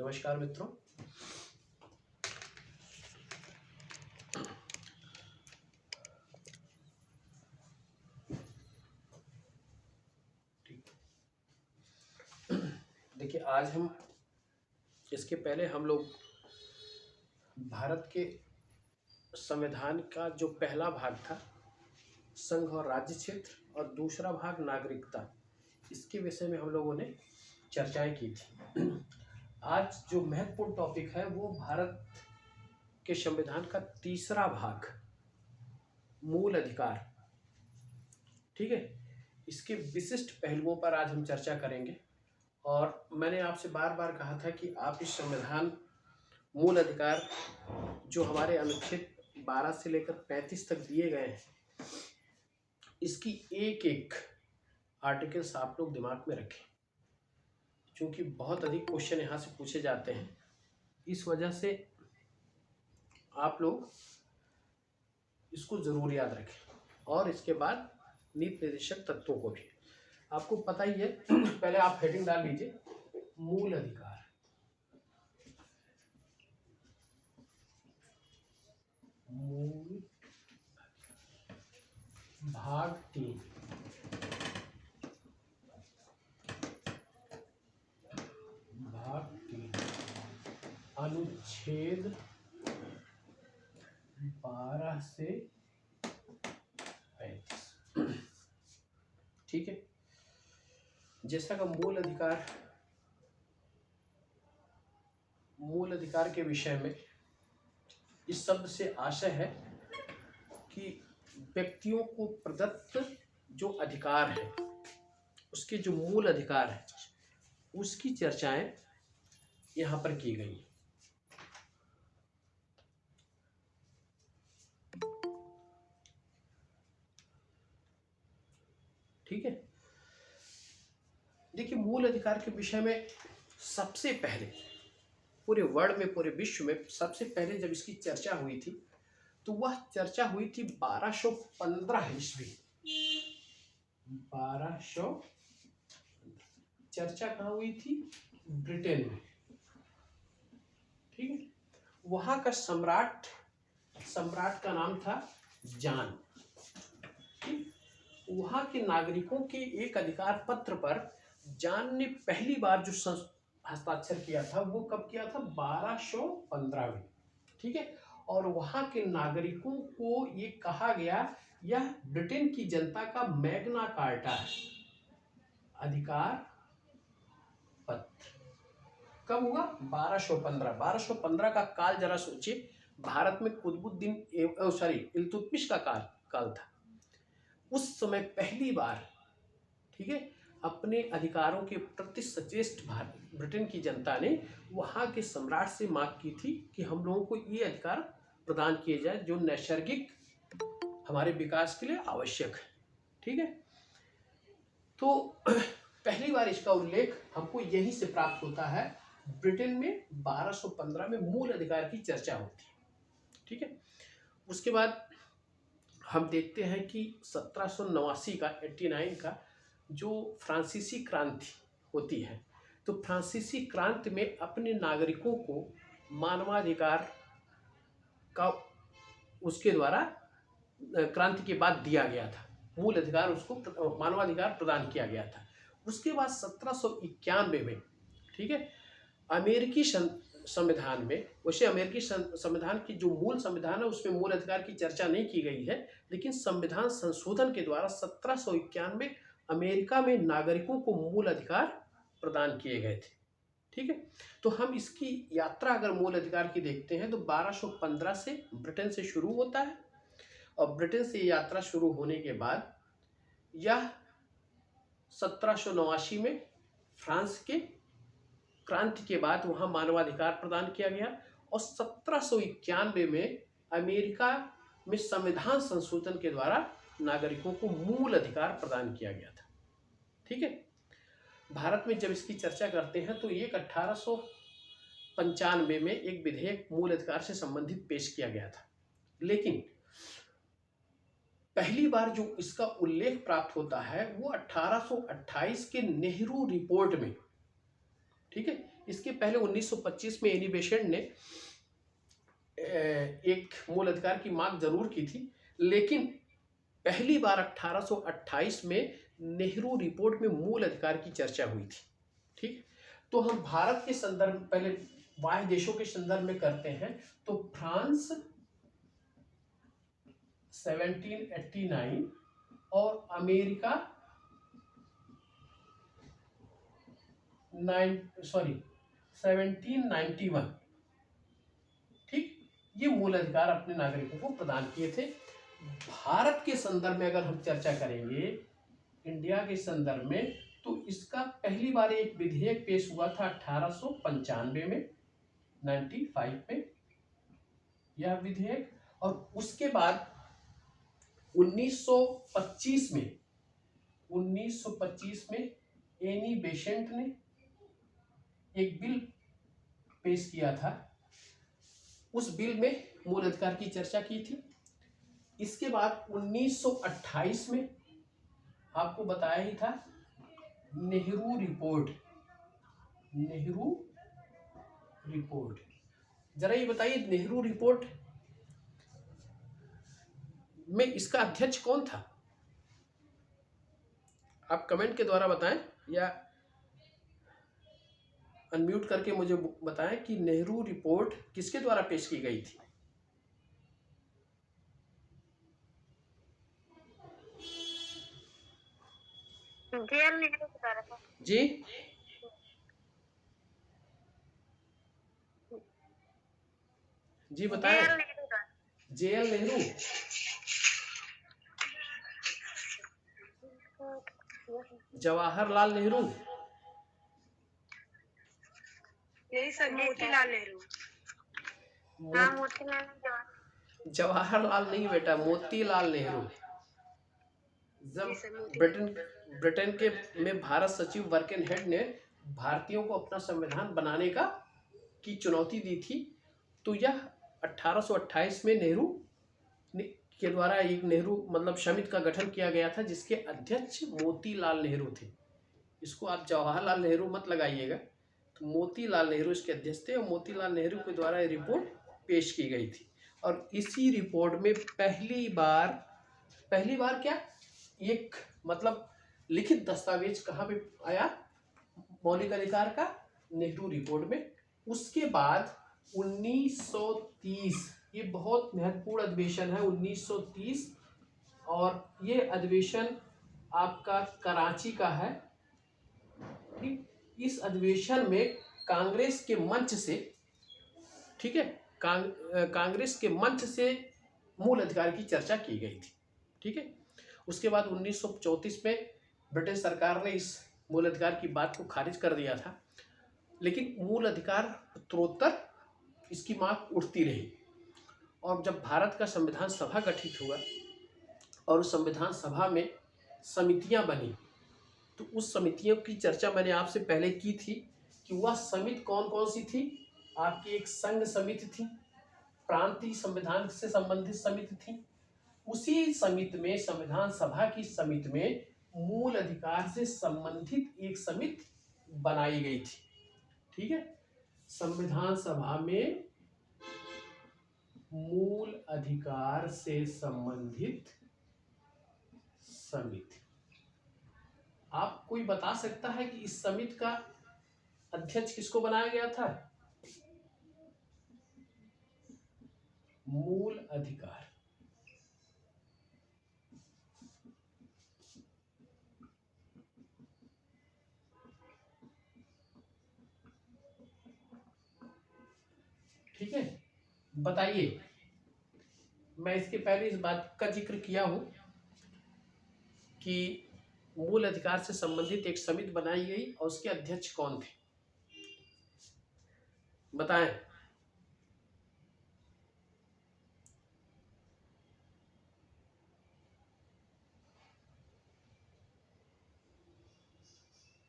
नमस्कार मित्रों। देखिए, आज हम इसके पहले हम लोग भारत के संविधान का जो पहला भाग था संघ और राज्य क्षेत्र और दूसरा भाग नागरिकता, इसके विषय में हम लोगों ने चर्चाएं की थी। आज जो महत्वपूर्ण टॉपिक है वो भारत के संविधान का तीसरा भाग मूल अधिकार, ठीक है। इसके विशिष्ट पहलुओं पर आज हम चर्चा करेंगे। और मैंने आपसे बार बार कहा था कि आप इस संविधान मूल अधिकार जो हमारे अनुच्छेद 12 से लेकर 35 तक दिए गए हैं, इसकी एक एक आर्टिकल्स आप लोग दिमाग में रखें, क्योंकि बहुत अधिक क्वेश्चन यहाँ से पूछे जाते हैं। इस वजह से आप लोग इसको ज़रूर याद रखें। और इसके बाद नीति निर्देशक तत्वों को भी आपको पता ही है। पहले आप हेडिंग डाल लीजिए, मूल अधिकार। मूल भाग 3, अनुच्छेद 12 से 35, ठीक है। जैसा कि मूल अधिकार के विषय में इस शब्द से आशय है कि व्यक्तियों को प्रदत्त जो अधिकार है, उसके जो मूल अधिकार है, उसकी चर्चाएं यहाँ पर की गई। ठीक है। देखिए, मूल अधिकार के विषय में सबसे पहले पूरे वर्ल्ड में, पूरे विश्व में सबसे पहले जब इसकी चर्चा हुई थी तो वह चर्चा हुई थी 1215 ईस्वी। 1200 चर्चा कहाँ हुई थी? ब्रिटेन में, ठीक है। वहां का सम्राट का नाम था जॉन। वहां के नागरिकों के एक अधिकार पत्र पर जॉन ने पहली बार जो हस्ताक्षर किया था वो कब किया था? 1215 में, ठीक है। और वहां के नागरिकों को ये कहा गया, यह ब्रिटेन की जनता का मैग्ना कार्टा है, अधिकार पत्र। कब हुआ? 1215 का काल जरा सोचिए। भारत में कुतुबुद्दीन इल्तुतमिश का काल था। उस समय पहली बार, ठीक है, अपने अधिकारों के प्रति सचेष्ट ब्रिटेन की जनता ने वहां के सम्राट से मांग की थी कि हम लोगों को ये अधिकार प्रदान किए जाए जो नैसर्गिक हमारे विकास के लिए आवश्यक है, ठीक है। तो पहली बार इसका उल्लेख हमको यहीं से प्राप्त होता है। ब्रिटेन में 1215 में मूल अधिकार की चर्चा होती है, ठीक है। उसके बाद हम देखते हैं कि 1789 का 89 का जो फ्रांसीसी क्रांति होती है, तो फ्रांसीसी क्रांति में अपने नागरिकों को मानवाधिकार का उसके द्वारा क्रांति के बाद दिया गया था। मूल अधिकार, उसको मानवाधिकार प्रदान किया गया था। उसके बाद 1791 में, ठीक है, अमेरिकी संविधान में, वैसे अमेरिकी संविधान की जो मूल संविधान है उसमें मूल अधिकार की चर्चा नहीं की गई है, लेकिन संविधान संशोधन के द्वारा 1791 में अमेरिका में नागरिकों को मूल अधिकार प्रदान किए गए थे, ठीक है। तो हम इसकी यात्रा अगर मूल अधिकार की देखते हैं तो 1215 से ब्रिटेन से शुरू होता है, और ब्रिटेन से यात्रा शुरू होने के बाद यह 1789 में फ्रांस के क्रांति के बाद वहाँ मानवाधिकार प्रदान किया गया, और 1791 में अमेरिका में संविधान संशोधन के द्वारा नागरिकों को मूल अधिकार प्रदान किया गया था, ठीक है। भारत में जब इसकी चर्चा करते हैं तो एक 1895 में एक विधेयक मूल अधिकार से संबंधित पेश किया गया था, लेकिन पहली बार जो इसका उल्लेख प्राप्त होता है वो 1828 के नेहरू रिपोर्ट में, ठीक है। इसके पहले 1925 में एनी बेसेंट ने एक मूल अधिकार की मांग जरूर की थी, लेकिन पहली बार 1828 में नेहरू रिपोर्ट में मूल अधिकार की चर्चा हुई थी। ठीक, तो हम भारत के संदर्भ पहले बाह्य देशों के संदर्भ में करते हैं। तो फ्रांस 1789 और अमेरिका 1791। ठीक, ये मूल अधिकार अपने नागरिकों को प्रदान किए थे। भारत के संदर्भ में अगर हम चर्चा करेंगे, इंडिया के संदर्भ में, तो इसका पहली बार एक विधेयक पेश हुआ था 1895 में, 95 में यह विधेयक। और उसके बाद 1925 में एनी बेसेंट ने एक बिल पेश किया था। उस बिल में मूल अधिकार की चर्चा की थी। इसके बाद 1928 में आपको बताया ही था नेहरू रिपोर्ट। जरा ये बताइए, नेहरू रिपोर्ट में इसका अध्यक्ष कौन था? आप कमेंट के द्वारा बताएं या अनम्यूट करके मुझे बताएं कि नेहरू रिपोर्ट किसके द्वारा पेश की गई थी। जी जी बताएं। JL नेहरू। जवाहरलाल नेहरू। यही सर, मोतीलाल नेहरू। जवाहरलाल नहीं बेटा, मोतीलाल नेहरू। जब ब्रिटेन के में भारत सचिव वर्केन हेड ने भारतीयों को अपना संविधान बनाने की चुनौती दी थी, तो यह 1828 में नेहरू के द्वारा एक नेहरू मतलब समिति का गठन किया गया था, जिसके अध्यक्ष मोतीलाल नेहरू थे। इसको आप जवाहरलाल नेहरू मत लगाइएगा, तो मोतीलाल नेहरू इसके अध्यक्ष थे और मोतीलाल नेहरू के द्वारा ये रिपोर्ट पेश की गई थी। और इसी रिपोर्ट में पहली बार क्या, एक मतलब लिखित दस्तावेज कहाँ पे आया मौलिक अधिकार का? नेहरू रिपोर्ट में। उसके बाद 1930, ये बहुत महत्वपूर्ण अधिवेशन है 1930, और ये अधिवेशन आपका कराची का है। ठीक, इस अधिवेशन में कांग्रेस के मंच से, ठीक है, कांग्रेस के मंच से मूल अधिकार की चर्चा की गई थी। ठीक है, उसके बाद 1934 में ब्रिटिश सरकार ने इस मूल अधिकार की बात को खारिज कर दिया था, लेकिन मूल अधिकार उत्तरोत्तर इसकी मांग उठती रही। और जब भारत का संविधान सभा गठित हुआ और उस संविधान सभा में समितियां बनी, तो उस समितियों की चर्चा मैंने आपसे पहले की थी कि वह समिति कौन कौन सी थी। आपकी एक संघ समिति थी, प्रांतीय संविधान से संबंधित समिति थी, उसी समिति में, संविधान सभा की समिति में मूल अधिकार से संबंधित एक समिति बनाई गई थी। ठीक है, संविधान सभा में मूल अधिकार से संबंधित समिति। आप कोई बता सकता है कि इस समिति का अध्यक्ष किसको बनाया गया था? मूल अधिकार। ठीक है, बताइए। मैं इसके पहले इस बात का जिक्र किया हूं कि मूल अधिकार से संबंधित एक समिति बनाई गई और उसके अध्यक्ष कौन थे, बताएं।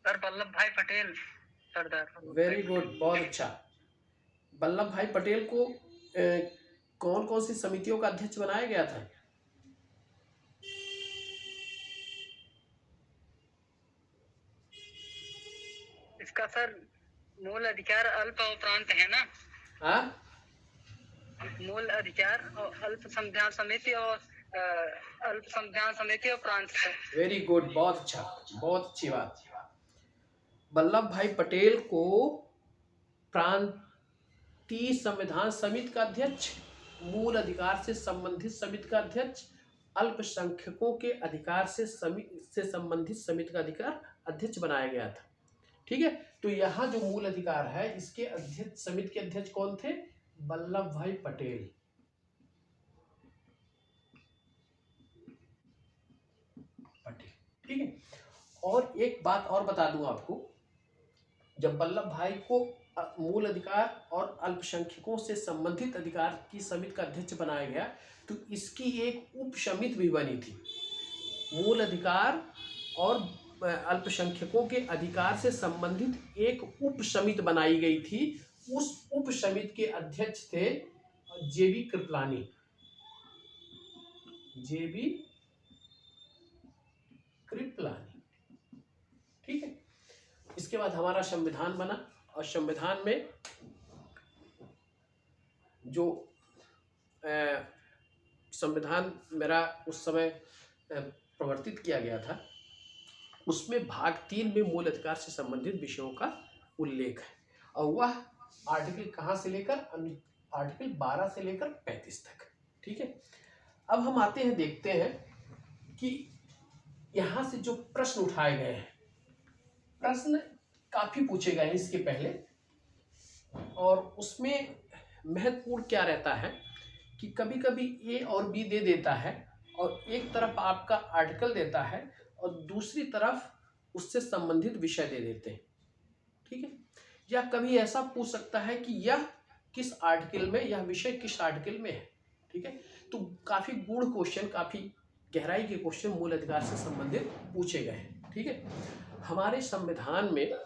सर वल्लभ भाई पटेल सरदार। वेरी गुड, बहुत अच्छा। वल्लभ भाई पटेल को कौन कौन सी समितियों का अध्यक्ष बनाया गया था? इसका सर मूल अधिकार अल्प और प्रांत है ना। हाँ, मूल अधिकार और अल्प संविधान समिति और अल्प संविधान समिति और प्रांत है। वेरी गुड, बहुत अच्छा, बहुत अच्छी बात। वल्लभ भाई पटेल को प्रांतीय संविधान समिति का अध्यक्ष, मूल अधिकार से संबंधित समिति का अध्यक्ष, अल्पसंख्यकों के अधिकार से संबंधित समिति का अधिकार अध्यक्ष बनाया गया था। ठीक है, तो यहाँ जो मूल अधिकार है इसके अध्यक्ष, समिति के अध्यक्ष कौन थे? वल्लभ भाई पटेल। ठीक है, और एक बात और बता दूं आपको, जब वल्लभ भाई को मूल अधिकार और अल्पसंख्यकों से संबंधित अधिकार की समिति का अध्यक्ष बनाया गया तो इसकी एक उप समिति भी बनी थी। मूल अधिकार और अल्पसंख्यकों के अधिकार से संबंधित एक उप समिति बनाई गई थी। उस उप समिति के अध्यक्ष थे जेबी कृपलानी। जेबी कृपलानी। ठीक है, इसके बाद हमारा संविधान बना और संविधान में जो संविधान मेरा उस समय प्रवर्तित किया गया था उसमें भाग 3 में मूल अधिकार से संबंधित विषयों का उल्लेख है और वह आर्टिकल कहाँ से लेकर, आर्टिकल 12 से लेकर 35 तक। ठीक है, अब हम आते हैं, देखते हैं कि यहाँ से जो प्रश्न उठाए गए हैं, प्रश्न काफी पूछे गए हैं इसके पहले, और उसमें महत्वपूर्ण क्या रहता है कि कभी कभी ए और बी दे देता है और एक तरफ आपका आर्टिकल देता है और दूसरी तरफ उससे संबंधित विषय दे देते हैं। ठीक है, या कभी ऐसा पूछ सकता है कि यह किस आर्टिकल में, यह विषय किस आर्टिकल में है। ठीक है, तो काफी गूढ़ क्वेश्चन, काफी गहराई के क्वेश्चन मूल अधिकार से संबंधित पूछे गए हैं। ठीक है, हमारे संविधान में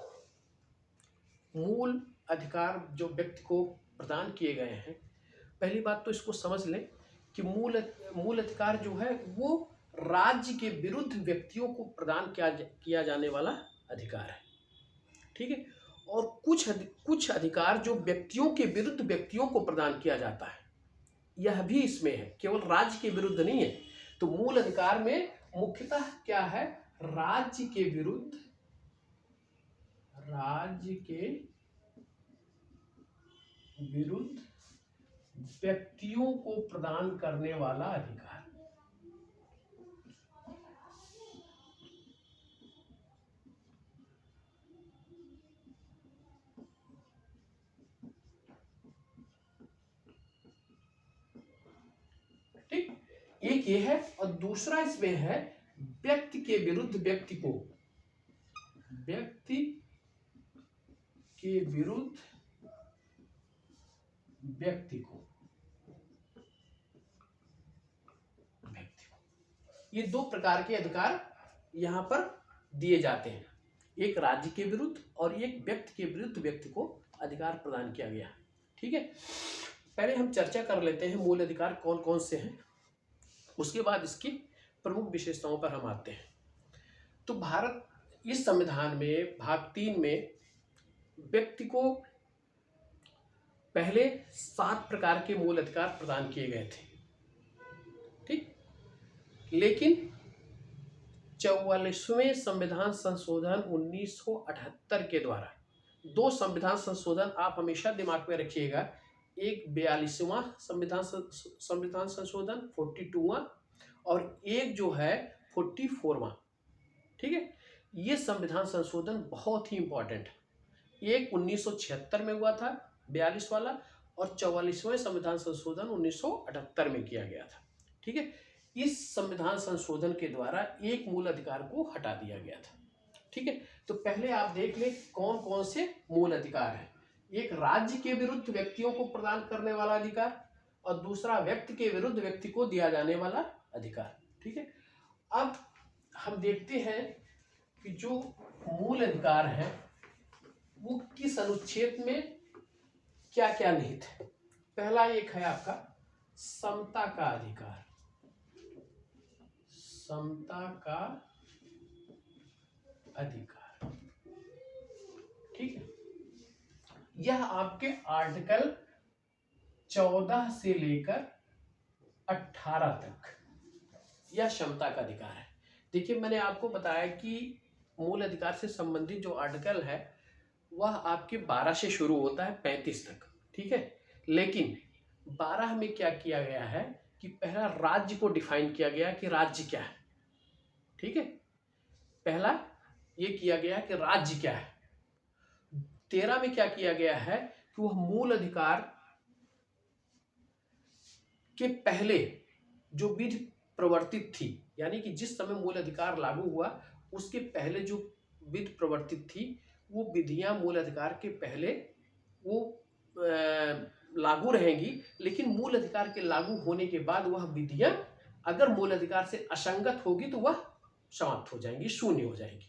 मूल अधिकार जो व्यक्ति को प्रदान किए गए हैं, पहली बात तो इसको समझ लें कि मूल अधिकार जो है वो राज्य के विरुद्ध व्यक्तियों को प्रदान किया जाने वाला अधिकार है। ठीक है, और कुछ अधिकार जो व्यक्तियों के विरुद्ध व्यक्तियों को प्रदान किया जाता है, यह भी इसमें है, केवल राज्य के विरुद्ध नहीं है। तो मूल अधिकार में मुख्यतः क्या है? राज्य के विरुद्ध व्यक्तियों को प्रदान करने वाला अधिकार। ठीक, एक ये है और दूसरा इसमें है व्यक्ति के विरुद्ध व्यक्ति को, व्यक्ति के विरुद्ध व्यक्ति को, ये दो प्रकार के अधिकार यहां पर दिए जाते हैं, एक राज्य के विरुद्ध और एक व्यक्ति के विरुद्ध व्यक्ति को अधिकार प्रदान किया गया। ठीक है, पहले हम चर्चा कर लेते हैं मूल अधिकार कौन कौन से हैं, उसके बाद इसकी प्रमुख विशेषताओं पर हम आते हैं। तो भारत इस संविधान में भाग 3 में व्यक्ति को पहले 7 प्रकार के मूल अधिकार प्रदान किए गए थे। ठीक, लेकिन 44वें संविधान संशोधन 1978 के द्वारा, 2 संविधान संशोधन आप हमेशा दिमाग में रखिएगा, एक 42वां संविधान संशोधन 42वां और एक जो है 44वां। ठीक है, ये संविधान संशोधन बहुत ही इंपॉर्टेंट है। एक 1976 में हुआ था 42 वाला और 44वें संविधान संशोधन 1978 में किया गया था। ठीक है, इस संविधान संशोधन के द्वारा एक मूल अधिकार को हटा दिया गया था। ठीक है, तो पहले आप देख लें कौन कौन से मूल अधिकार हैं। एक राज्य के विरुद्ध व्यक्तियों को प्रदान करने वाला अधिकार और दूसरा व्यक्ति के विरुद्ध व्यक्ति को दिया जाने वाला अधिकार। ठीक है, अब हम देखते हैं कि जो मूल अधिकार है वो किस अनुच्छेद में क्या क्या निहित है। पहला एक है आपका समता का अधिकार, समता का अधिकार। ठीक है, यह आपके आर्टिकल 14 से लेकर 18 तक यह क्षमता का अधिकार है। देखिए मैंने आपको बताया कि मूल अधिकार से संबंधित जो आर्टिकल है वह आपके 12 से शुरू होता है 35 तक, ठीक है। लेकिन 12 में क्या किया गया है कि पहला राज्य को डिफाइन किया गया कि राज्य क्या है, ठीक है। पहला ये किया गया कि राज्य क्या है। 13 में क्या किया गया है कि वह मूल अधिकार के पहले जो विधि प्रवर्तित थी, यानी कि जिस समय मूल अधिकार लागू हुआ उसके पहले जो विधि प्रवर्तित थी वो विधियां मूल अधिकार के पहले वो लागू रहेंगी, लेकिन मूल अधिकार के लागू होने के बाद वह विधियां अगर मूल अधिकार से असंगत होगी तो वह समाप्त हो जाएंगी, शून्य हो जाएंगी।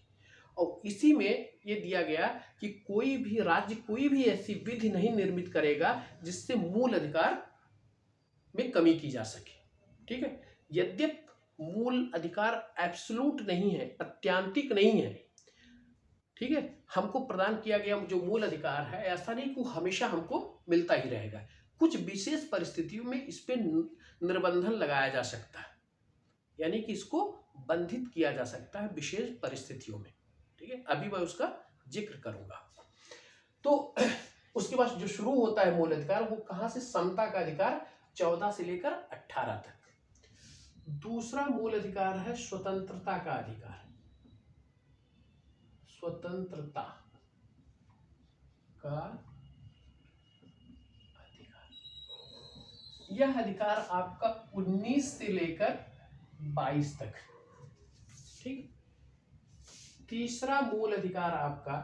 और इसी में ये दिया गया कि कोई भी राज्य कोई भी ऐसी विधि नहीं निर्मित करेगा जिससे मूल अधिकार में कमी की जा सके, ठीक है। यद्यप मूल अधिकार एब्सोल्यूट नहीं है, अत्यांतिक नहीं है, ठीक है। हमको प्रदान किया गया जो मूल अधिकार है ऐसा नहीं कि हमेशा हमको मिलता ही रहेगा, कुछ विशेष परिस्थितियों में इस पे निर्बंधन लगाया जा सकता है, यानी कि इसको बंधित किया जा सकता है विशेष परिस्थितियों में, ठीक है। अभी मैं उसका जिक्र करूंगा। तो उसके बाद जो शुरू होता है मूल अधिकार वो कहां से, समता का अधिकार 14 से लेकर 18 तक। दूसरा मूल अधिकार है स्वतंत्रता का अधिकार, स्वतंत्रता का अधिकार। यह अधिकार आपका 19 से लेकर 22 तक, ठीक। तीसरा मूल अधिकार आपका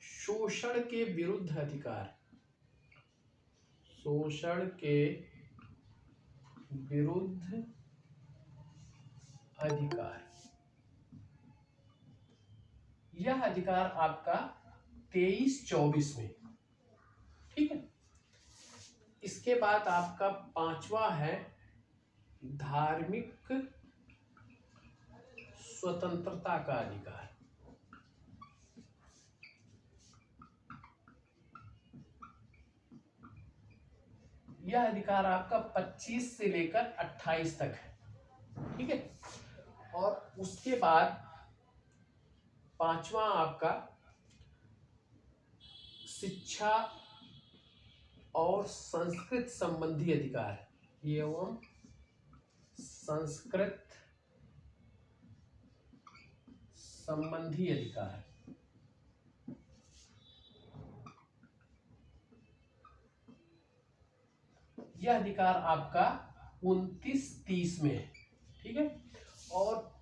शोषण के विरुद्ध अधिकार, शोषण के विरुद्ध अधिकार। यह अधिकार आपका 23-24 में, ठीक है। इसके बाद आपका पांचवा है धार्मिक स्वतंत्रता का अधिकार। यह अधिकार आपका 25 से लेकर 28 तक है, ठीक है। और उसके बाद पांचवा आपका शिक्षा और संस्कृत संबंधी अधिकार एवं संस्कृत संबंधी अधिकार। यह अधिकार आपका 29-30 में है, ठीक है। और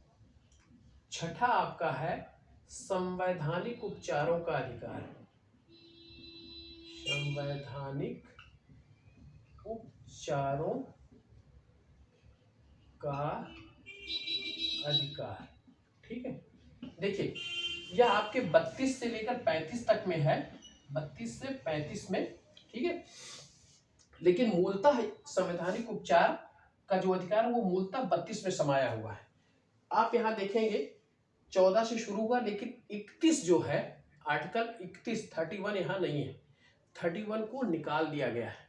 छठा आपका है संवैधानिक उपचारों का अधिकार, संवैधानिक उपचारों का अधिकार, ठीक है। देखिए यह आपके 32 से लेकर 35 तक में है, 32 से 35 में, ठीक है। लेकिन मूलतः संवैधानिक उपचार का जो अधिकार है वो मूलतः 32 में समाया हुआ है। आप यहाँ देखेंगे 14 से शुरू हुआ, लेकिन 31 जो है आर्टिकल 31 यहाँ नहीं है, 31 को निकाल दिया गया है,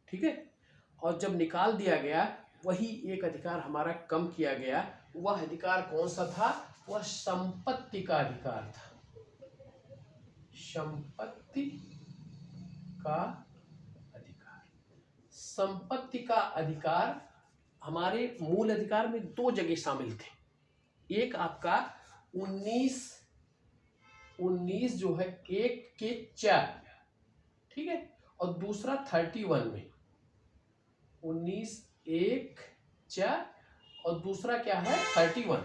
ठीक है। और जब निकाल दिया गया वही एक अधिकार हमारा कम किया गया। वह अधिकार कौन सा था, वह संपत्ति का अधिकार था, संपत्ति का अधिकार। संपत्ति का अधिकार हमारे मूल अधिकार में दो जगह शामिल थे, एक आपका 19 जो है 1-4, ठीक है। और दूसरा 31 में 19-1-4 और दूसरा क्या है 31।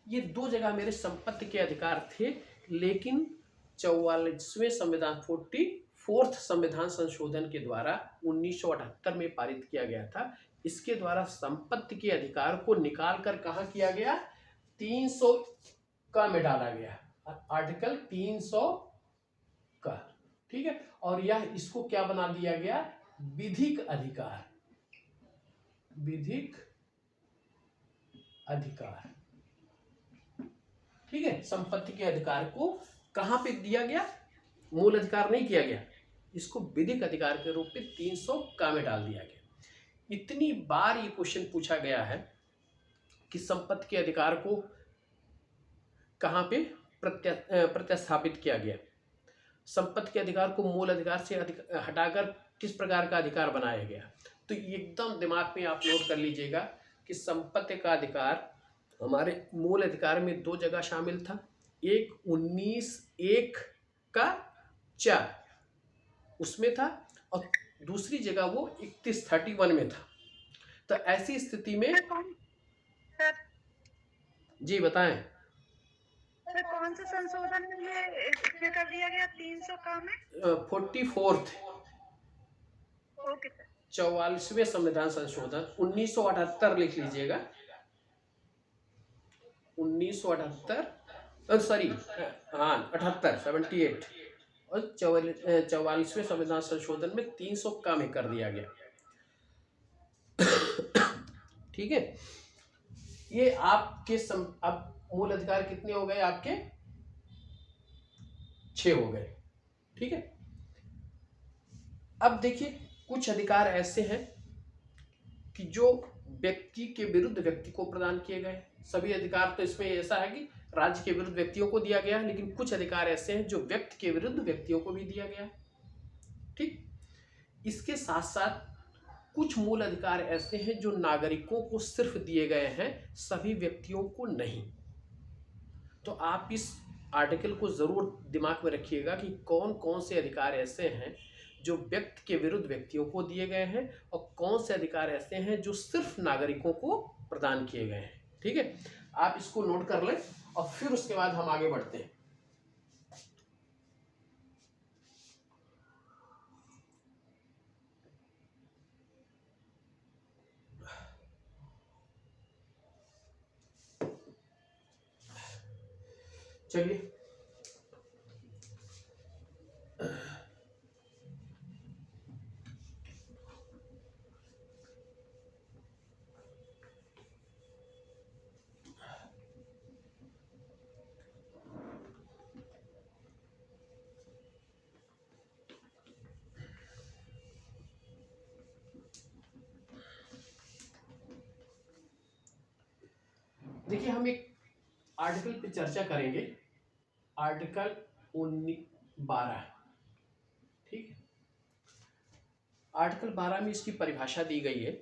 ये दो जगह मेरे संपत्ति के अधिकार थे, लेकिन 44वें संविधान 44th संविधान संशोधन के द्वारा 1978 में पारित किया गया था। इसके द्वारा संपत्ति के अधिकार को निकाल कर कहाँ किया गया, 300 का में डाला गया, आर्टिकल 300 का, ठीक है। और यह इसको क्या बना दिया गया, विधिक अधिकार, विधिक अधिकार, ठीक है। संपत्ति के अधिकार को कहां पे दिया गया, मूल अधिकार नहीं किया गया, इसको विधिक अधिकार के रूप में 300 का में डाल दिया गया। इतनी बार ये क्वेश्चन पूछा गया है कि संपत्ति के अधिकार को कहाँ पे प्रतिस्थापित किया गया, संपत्ति के अधिकार को मूल अधिकार से हटाकर किस प्रकार का अधिकार बनाया गया। तो एकदम दिमाग में आप नोट कर लीजिएगा कि संपत्ति का अधिकार हमारे मूल अधिकार में 2 जगह शामिल था, एक 19(1) का 4 उसमें था और दूसरी जगह वो 31(31) में था। तो ऐसी स्थिति में सर जी बताएं। सर कौन से संशोधन में इसमें कर दिया गया 300 का में? 44th okay sir. 44वें संविधान संशोधन 1978 लिख लीजिएगा, 1978 सॉरी हाँ 78 और 44वें संविधान संशोधन में 300 का में कर दिया गया। ठीक है, ये आपके अब मूल अधिकार कितने हो गए आपके 6 हो गए। ठीक है, अब देखिए कुछ अधिकार ऐसे हैं कि जो व्यक्ति के विरुद्ध व्यक्ति को प्रदान किए गए। सभी अधिकार तो इसमें ऐसा है कि राज्य के विरुद्ध व्यक्तियों को दिया गया है, लेकिन कुछ अधिकार ऐसे हैं जो व्यक्ति के विरुद्ध व्यक्तियों को भी दिया गया है। ठीक, इसके साथ साथ कुछ मूल अधिकार ऐसे हैं जो नागरिकों को सिर्फ दिए गए हैं, सभी व्यक्तियों को नहीं। तो आप इस आर्टिकल को जरूर दिमाग में रखिएगा कि कौन कौन से अधिकार ऐसे हैं जो व्यक्ति के विरुद्ध व्यक्तियों को दिए गए हैं और कौन से अधिकार ऐसे हैं जो सिर्फ नागरिकों को प्रदान किए गए हैं। ठीक है, आप इसको नोट कर लें और फिर उसके बाद हम आगे बढ़ते हैं। चलिए देखिए, हम एक आर्टिकल पे चर्चा करेंगे, आर्टिकल 12। ठीक है, आर्टिकल 12 में इसकी परिभाषा दी गई है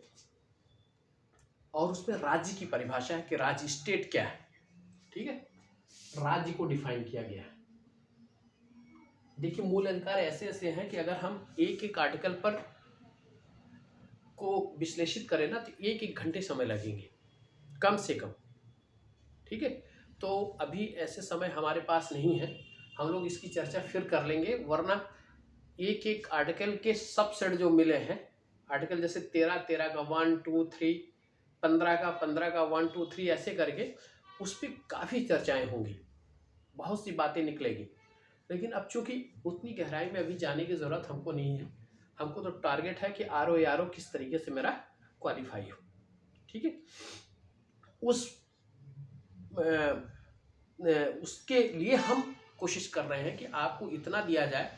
और उसमें राज्य की परिभाषा है कि राज्य स्टेट क्या है। ठीक है, राज्य को डिफाइन किया गया है। देखिए, मूल अधिकार ऐसे ऐसे हैं कि अगर हम एक एक आर्टिकल पर को विश्लेषित करें ना तो 1-1 घंटे समय लगेंगे कम से कम। ठीक है, तो अभी ऐसे समय हमारे पास नहीं है, हम लोग इसकी चर्चा फिर कर लेंगे, वरना एक एक आर्टिकल के सबसेट जो मिले हैं, आर्टिकल जैसे 13 का 1 2 3, 15 का 1 2 3 ऐसे करके उस पर काफ़ी चर्चाएं होंगी, बहुत सी बातें निकलेगी। लेकिन अब चूंकि उतनी गहराई में अभी जाने की ज़रूरत हमको नहीं है, हमको तो टारगेट है कि RO किस तरीके से मेरा क्वालिफाई हो। ठीक है, उसके लिए हम कोशिश कर रहे हैं कि आपको इतना दिया जाए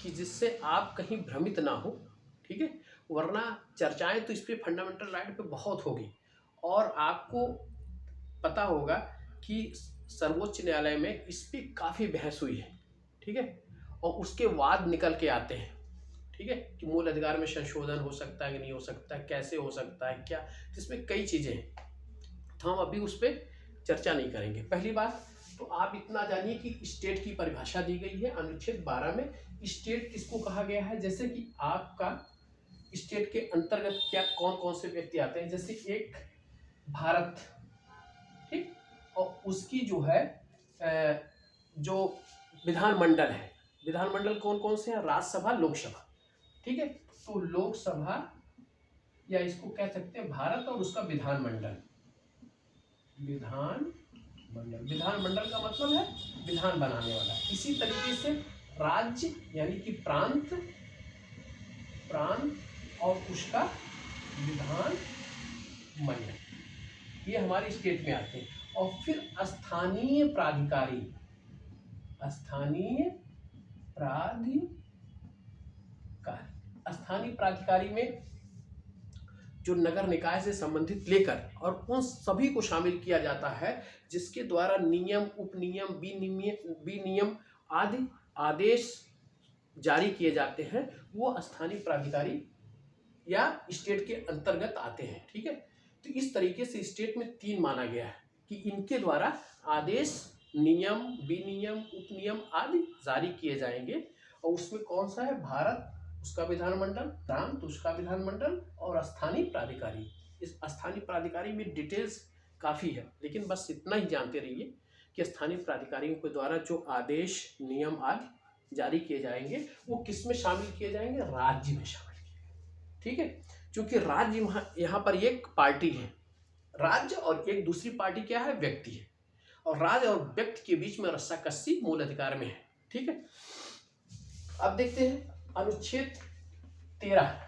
कि जिससे आप कहीं भ्रमित ना हो। ठीक है, वरना चर्चाएं तो इस पर फंडामेंटल राइट पे बहुत होगी और आपको पता होगा कि सर्वोच्च न्यायालय में इस पर काफ़ी बहस हुई है। ठीक है, और उसके वाद निकल के आते हैं। ठीक है, कि मूल अधिकार में संशोधन हो सकता है कि नहीं हो सकता, कैसे हो सकता है, क्या, जिसमें कई चीज़ें हैं, तो हम अभी उस पर चर्चा नहीं करेंगे। पहली बात तो आप इतना जानिए कि स्टेट की परिभाषा दी गई है अनुच्छेद 12 में। स्टेट किसको कहा गया है, जैसे कि आपका स्टेट के अंतर्गत क्या कौन कौन से व्यक्ति आते हैं, जैसे एक भारत, ठीक, और उसकी जो है जो विधानमंडल है, विधानमंडल कौन कौन से हैं, राज्यसभा, लोकसभा। ठीक है, तो लोकसभा या इसको कह सकते हैं भारत और उसका विधानमंडल। विधानमंडल का मतलब है विधान बनाने वाला। इसी तरीके से राज्य यानी कि प्रांत और उसका विधान मंडल, ये हमारे स्टेट में आते हैं। और फिर स्थानीय प्राधिकारी, स्थानीय प्राधिकारी। स्थानीय प्राधिकारी में जो नगर निकाय से संबंधित लेकर और उन सभी को शामिल किया जाता है जिसके द्वारा नियम, उपनियम, विनियम आदि आदेश जारी किए जाते हैं, वो स्थानीय प्राधिकारी या स्टेट के अंतर्गत आते हैं। ठीक है, तो इस तरीके से स्टेट में 3 माना गया है कि इनके द्वारा आदेश, नियम, विनियम, उपनियम आदि जारी किए जाएंगे। और उसमें कौन सा है? भारत, उसका विधानमंडल, प्रांत, उसका विधानमंडल, और स्थानीय प्राधिकारी। इस स्थानीय प्राधिकारी में डिटेल्स काफ़ी है, लेकिन बस इतना ही जानते रहिए कि स्थानीय प्राधिकारियों के द्वारा जो आदेश, नियम आदि जारी किए जाएंगे वो किस में शामिल किए जाएंगे? राज्य में शामिल किए जाएंगे। ठीक है, क्योंकि राज्य यहाँ पर एक पार्टी है राज्य, और एक दूसरी पार्टी क्या है? व्यक्ति है, और राज्य और व्यक्ति के बीच में रस्साकसी मूल अधिकार में है। ठीक है, अब देखते हैं अनुच्छेद 13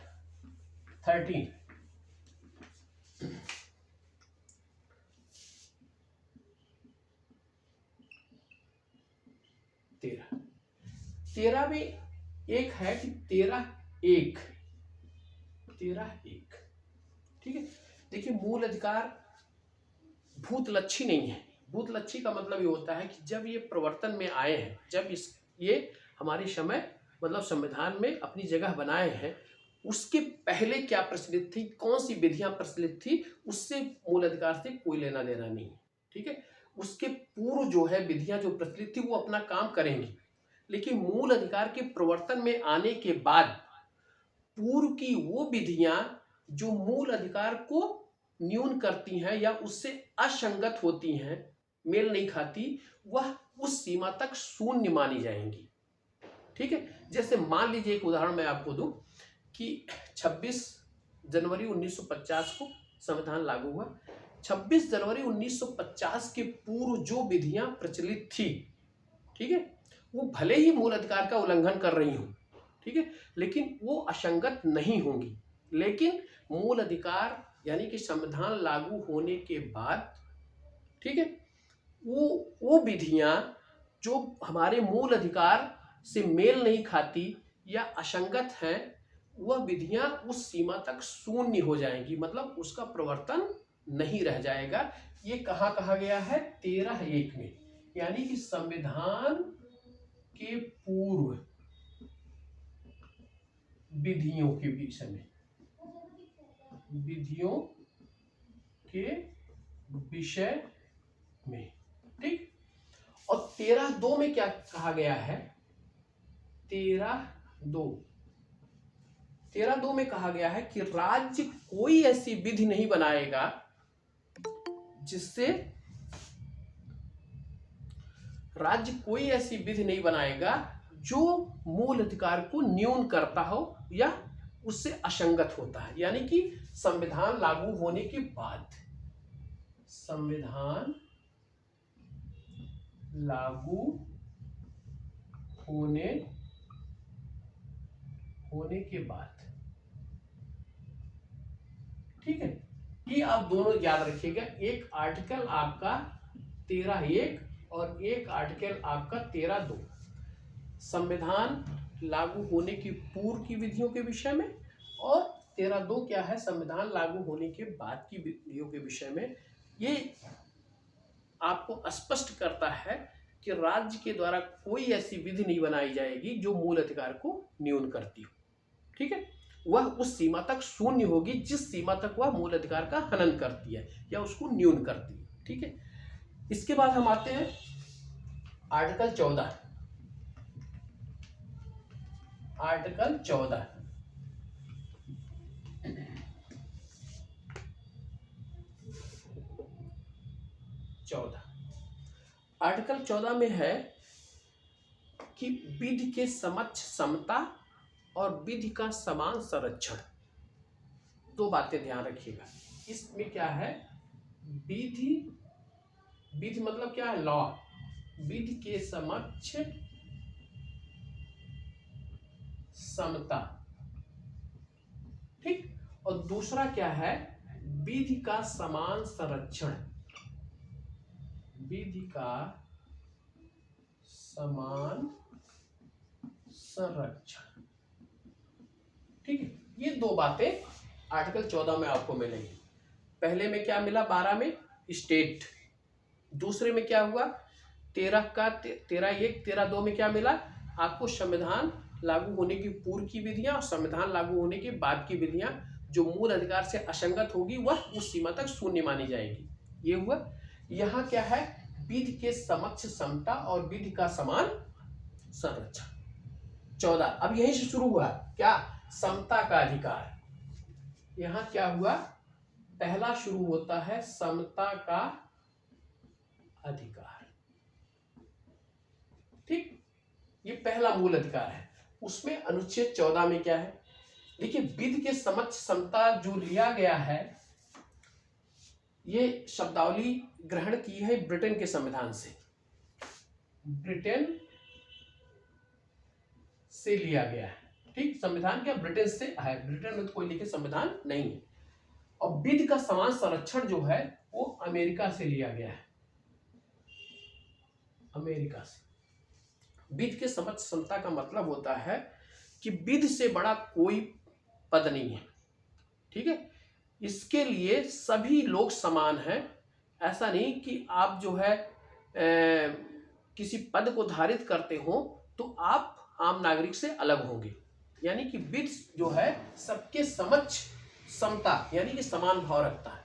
13 में एक है कि 13(1). ठीक है, देखिए मूल अधिकार भूतलक्षी नहीं है। भूतलक्षी का मतलब ये होता है कि जब ये प्रवर्तन में आए हैं, जब ये हमारे समय मतलब संविधान में अपनी जगह बनाए हैं, उसके पहले क्या प्रचलित थी, कौन सी विधियां प्रचलित थी, उससे मूल अधिकार से कोई लेना देना नहीं है। ठीक है, उसके पूर्व जो है विधियां जो प्रचलित थी वो अपना काम करेंगी, लेकिन मूल अधिकार के प्रवर्तन में आने के बाद पूर्व की वो विधियां जो मूल अधिकार को न्यून करती हैं या उससे असंगत होती हैं, मेल नहीं खाती, वह उस सीमा तक शून्य मानी जाएंगी। ठीक है, जैसे मान लीजिए एक उदाहरण मैं आपको दूं कि 26 जनवरी 1950 को संविधान लागू हुआ। 26 जनवरी 1950 के पूर्व जो विधियां प्रचलित थी, ठीक है, वो भले ही मूल अधिकार का उल्लंघन कर रही हों, ठीक है, लेकिन वो असंगत नहीं होंगी। लेकिन मूल अधिकार यानी कि संविधान लागू होने के बाद, ठीक है, वो विधियां जो हमारे मूल अधिकार से मेल नहीं खाती या असंगत हैं, वह विधियां उस सीमा तक शून्य हो जाएंगी, मतलब उसका प्रवर्तन नहीं रह जाएगा। ये कहाँ कहा गया है? 13(1) में, यानी कि संविधान के पूर्व विधियों के विषय में, विधियों के विषय में। ठीक, और 13(2) में क्या कहा गया है? 13(2) में कहा गया है कि राज्य कोई ऐसी विधि नहीं बनाएगा जिससे राज्य कोई ऐसी विधि नहीं बनाएगा जो मूल अधिकार को न्यून करता हो या उससे असंगत होता है। यानी कि संविधान लागू होने के बाद, संविधान लागू होने के बाद, ठीक है, ये आप दोनों याद रखिएगा। एक आर्टिकल आपका 13(1) और एक आर्टिकल आपका 13(2), संविधान लागू होने की पूर्व की विधियों के विषय में, और 13(2) क्या है? संविधान लागू होने के बाद की विधियों के विषय में। ये आपको स्पष्ट करता है कि राज्य के द्वारा कोई ऐसी विधि नहीं बनाई जाएगी जो मूल अधिकार को न्यून करती हो। ठीक है, वह उस सीमा तक शून्य होगी जिस सीमा तक वह मूल अधिकार का हनन करती है या उसको न्यून करती है। ठीक है, इसके बाद हम आते हैं आर्टिकल 14। आर्टिकल 14 आर्टिकल 14 में है कि विधि के समक्ष समता और विधि का समान संरक्षण। दो बातें ध्यान रखिएगा। इसमें क्या है? विधि मतलब क्या है? लॉ। विधि के समक्ष समता, ठीक। और दूसरा क्या है? विधि का समान संरक्षण। विधि का समान संरक्षण। ठीक है, ये दो बातें आर्टिकल 14 में आपको मिलेंगी। पहले में क्या मिला, 12 में स्टेट, दूसरे में क्या हुआ 13(1) 13(2) में क्या मिला आपको, संविधान लागू होने की पूर्व की विधियां और संविधान लागू होने के बाद की विधियां जो मूल अधिकार से असंगत होगी वह उस सीमा तक शून्य मानी जाएगी। ये हुआ। यहाँ क्या है, विधि के समक्ष समता और विधि का समान संरक्षण। 14 अब यहीं से शुरू हुआ क्या, समता का अधिकार। यहाँ क्या हुआ, पहला शुरू होता है समता का अधिकार। ठीक, ये पहला मूल अधिकार है। उसमें अनुच्छेद 14 में क्या है, देखिए विधि के समक्ष समता जो लिया गया है, ये शब्दावली ग्रहण की है ब्रिटेन के संविधान से, ब्रिटेन से लिया गया है। ठीक, संविधान क्या ब्रिटेन से है, ब्रिटेन में तो कोई लिखित संविधान नहीं है। और विधि का समान संरक्षण जो है वो अमेरिका से लिया गया है, अमेरिका से। विधि के समक्ष समता का मतलब होता है कि विधि से बड़ा कोई पद नहीं है। ठीक है, इसके लिए सभी लोग समान हैं। ऐसा नहीं कि आप जो है किसी पद को धारित करते हो तो आप आम नागरिक से अलग होंगे। यानी कि विधि जो है सबके समक्ष समता यानी कि समान भाव रखता है,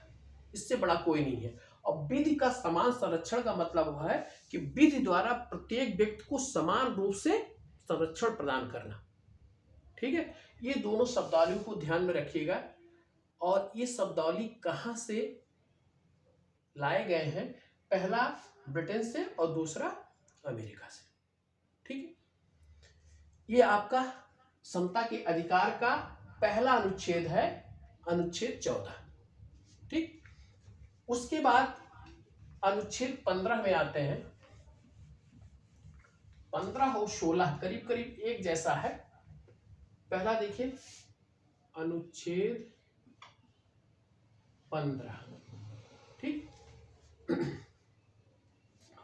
इससे बड़ा कोई नहीं है। और विधि का समान संरक्षण का मतलब वह है कि विधि द्वारा प्रत्येक व्यक्ति को समान रूप से संरक्षण प्रदान करना। ठीक है, ये दोनों शब्दावलियों को ध्यान में रखिएगा। और ये शब्दावली कहाँ से लाए गए हैं, पहला ब्रिटेन से और दूसरा अमेरिका से। ठीक है, ये आपका समता के अधिकार का पहला अनुच्छेद है, अनुच्छेद 14। ठीक, उसके बाद अनुच्छेद 15 में आते हैं। 15 और 16 करीब करीब एक जैसा है। पहला देखिए अनुच्छेद 15। ठीक,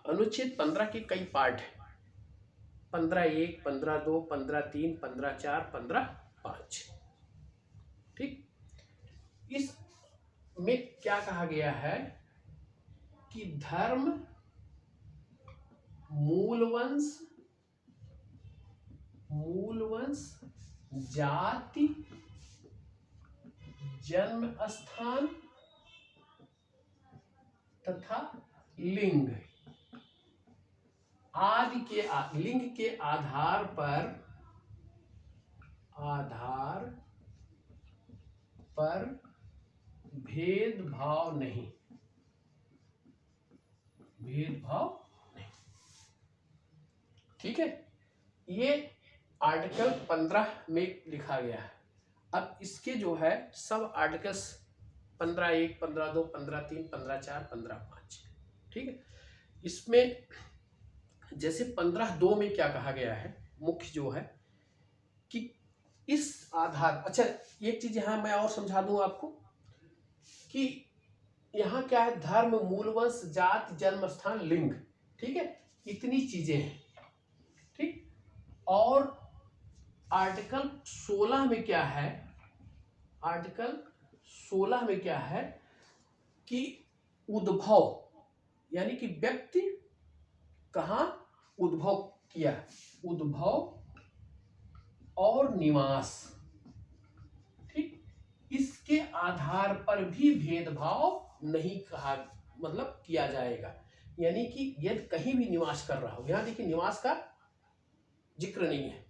अनुच्छेद 15 के कई पार्ट हैं, 15(1), 15(2), 15(3), 15(4), 15(5). ठीक, इस में क्या कहा गया है कि धर्म, मूलवंश, जाति, जन्म स्थान तथा लिंग आदि के लिंग के आधार पर भेदभाव नहीं। ठीक है, ये आर्टिकल 15 में लिखा गया है। अब इसके जो है सब आर्टिकल्स 15(1), 15(2), 15(3), 15(4), 15(5). ठीक है, इसमें जैसे 15(2) में क्या कहा गया है, मुख्य जो है कि इस आधार, अच्छा एक चीज यहां मैं और समझा दूं आपको कि यहाँ क्या है, धर्म, मूलवंश, जाति, जन्म स्थान, लिंग। ठीक है, इतनी चीजें हैं। ठीक, और आर्टिकल 16 में क्या है, आर्टिकल 16 में क्या है कि उद्भव यानी कि व्यक्ति कहाँ उद्भव किया, उद्भव और निवास। ठीक, इसके आधार पर भी भेदभाव नहीं कहा, मतलब किया जाएगा। यानी कि यदि कहीं भी निवास कर रहा हो, यहां देखिए निवास का जिक्र नहीं है,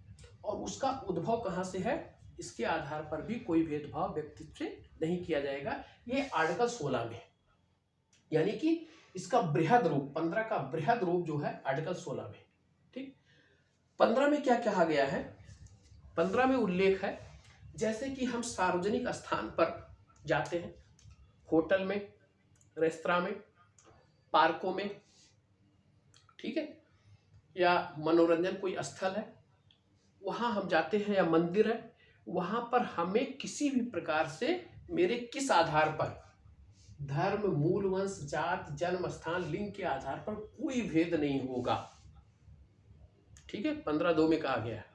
और उसका उद्भव कहां से है, इसके आधार पर भी कोई भेदभाव व्यक्ति से नहीं किया जाएगा। ये आर्टिकल 16 में, यानी कि इसका बृहद रूप, 15 का बृहद रूप जो है आर्टिकल 16 में। ठीक, 15 में क्या कहा गया है, 15 में उल्लेख है जैसे कि हम सार्वजनिक स्थान पर जाते हैं, होटल में, रेस्तरां में, पार्कों में, ठीक है, या मनोरंजन कोई स्थल है वहां हम जाते हैं, या मंदिर है, वहां पर हमें किसी भी प्रकार से मेरे किस आधार पर, धर्म, मूलवंश, जाति, जन्म स्थान, लिंग के आधार पर कोई भेद नहीं होगा। ठीक है, 15(2) में कहा गया है।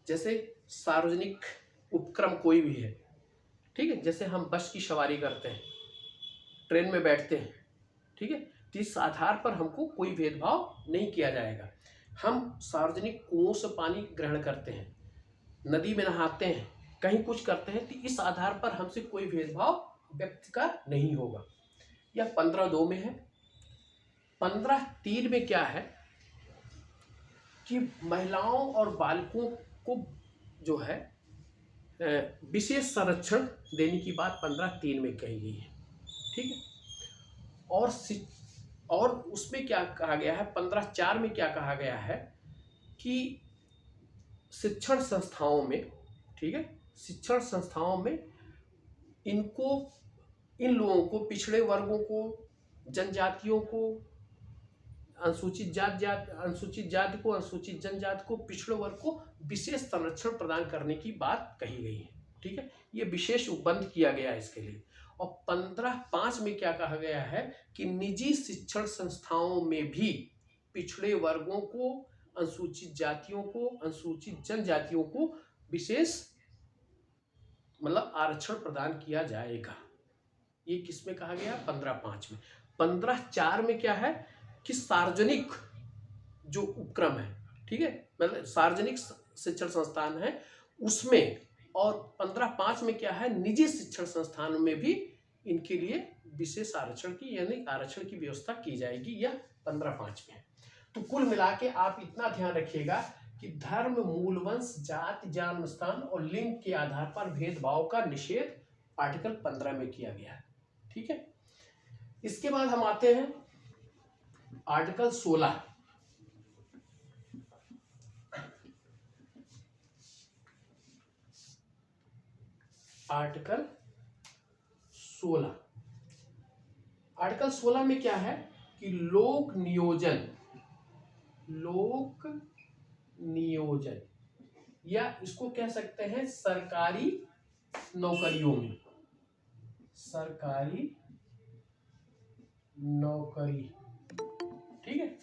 जैसे सार्वजनिक उपक्रम कोई भी है, ठीक है, जैसे हम बस की सवारी करते हैं, ट्रेन में बैठते हैं, ठीक है, तो इस आधार पर हमको कोई भेदभाव नहीं किया जाएगा। हम सार्वजनिक कुओं से पानी ग्रहण करते हैं, नदी में नहाते हैं, कहीं कुछ करते हैं, तो इस आधार पर हमसे कोई भेदभाव व्यक्त का नहीं होगा। यह 15(2) में है। 15(3) में क्या है कि महिलाओं और बालकों को जो है विशेष संरक्षण देने की बात 15(3) में कही गई है, ठीक है। और उसमें क्या कहा गया है, 15(4) में क्या कहा गया है कि शिक्षण संस्थाओं में, ठीक है, शिक्षण संस्थाओं में इन लोगों को, पिछड़े वर्गों को, जनजातियों को, अनुसूचित जाति को, अनुसूचित जनजाति को, पिछड़े वर्ग को विशेष संरक्षण प्रदान करने की बात कही गई है, ठीक है। ये विशेष उपबंध किया गया है इसके लिए। और 15(5) में क्या कहा गया है कि निजी शिक्षण संस्थाओं में भी पिछड़े वर्गों को, अनुसूचित जातियों को, अनुसूचित जनजातियों को विशेष मतलब आरक्षण प्रदान किया जाएगा। ये किसमें कहा गया, 15(5) में। 15(4) में क्या है कि सार्वजनिक जो उपक्रम है, ठीक है, मतलब सार्वजनिक शिक्षण संस्थान है उसमें, और 15(5) में क्या है, निजी शिक्षण संस्थानों में भी इनके लिए विशेष आरक्षण की यानी आरक्षण की व्यवस्था की जाएगी। यह 15(5) में है। तो कुल मिला के आप इतना ध्यान रखिएगा कि धर्म, मूलवंश, जाति, जन्म स्थान और लिंग के आधार पर भेदभाव का निषेध आर्टिकल 15 में किया गया है, ठीक है। इसके बाद हम आते हैं आर्टिकल 16। आर्टिकल 16। आर्टिकल 16 में क्या है कि लोक नियोजन या इसको कह सकते हैं सरकारी नौकरियों में, सरकारी नौकरी, ठीक है।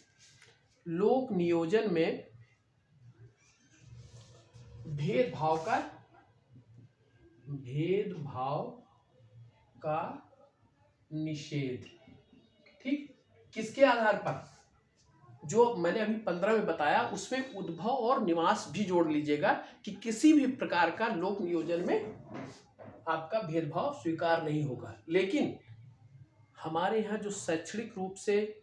लोक नियोजन में भेदभाव का निषेध, ठीक। किसके आधार पर, जो मैंने अभी 15 में बताया उसमें उद्भव और निवास भी जोड़ लीजिएगा कि किसी भी प्रकार का लोक नियोजन में आपका भेदभाव स्वीकार नहीं होगा। लेकिन हमारे यहाँ जो शैक्षणिक रूप से,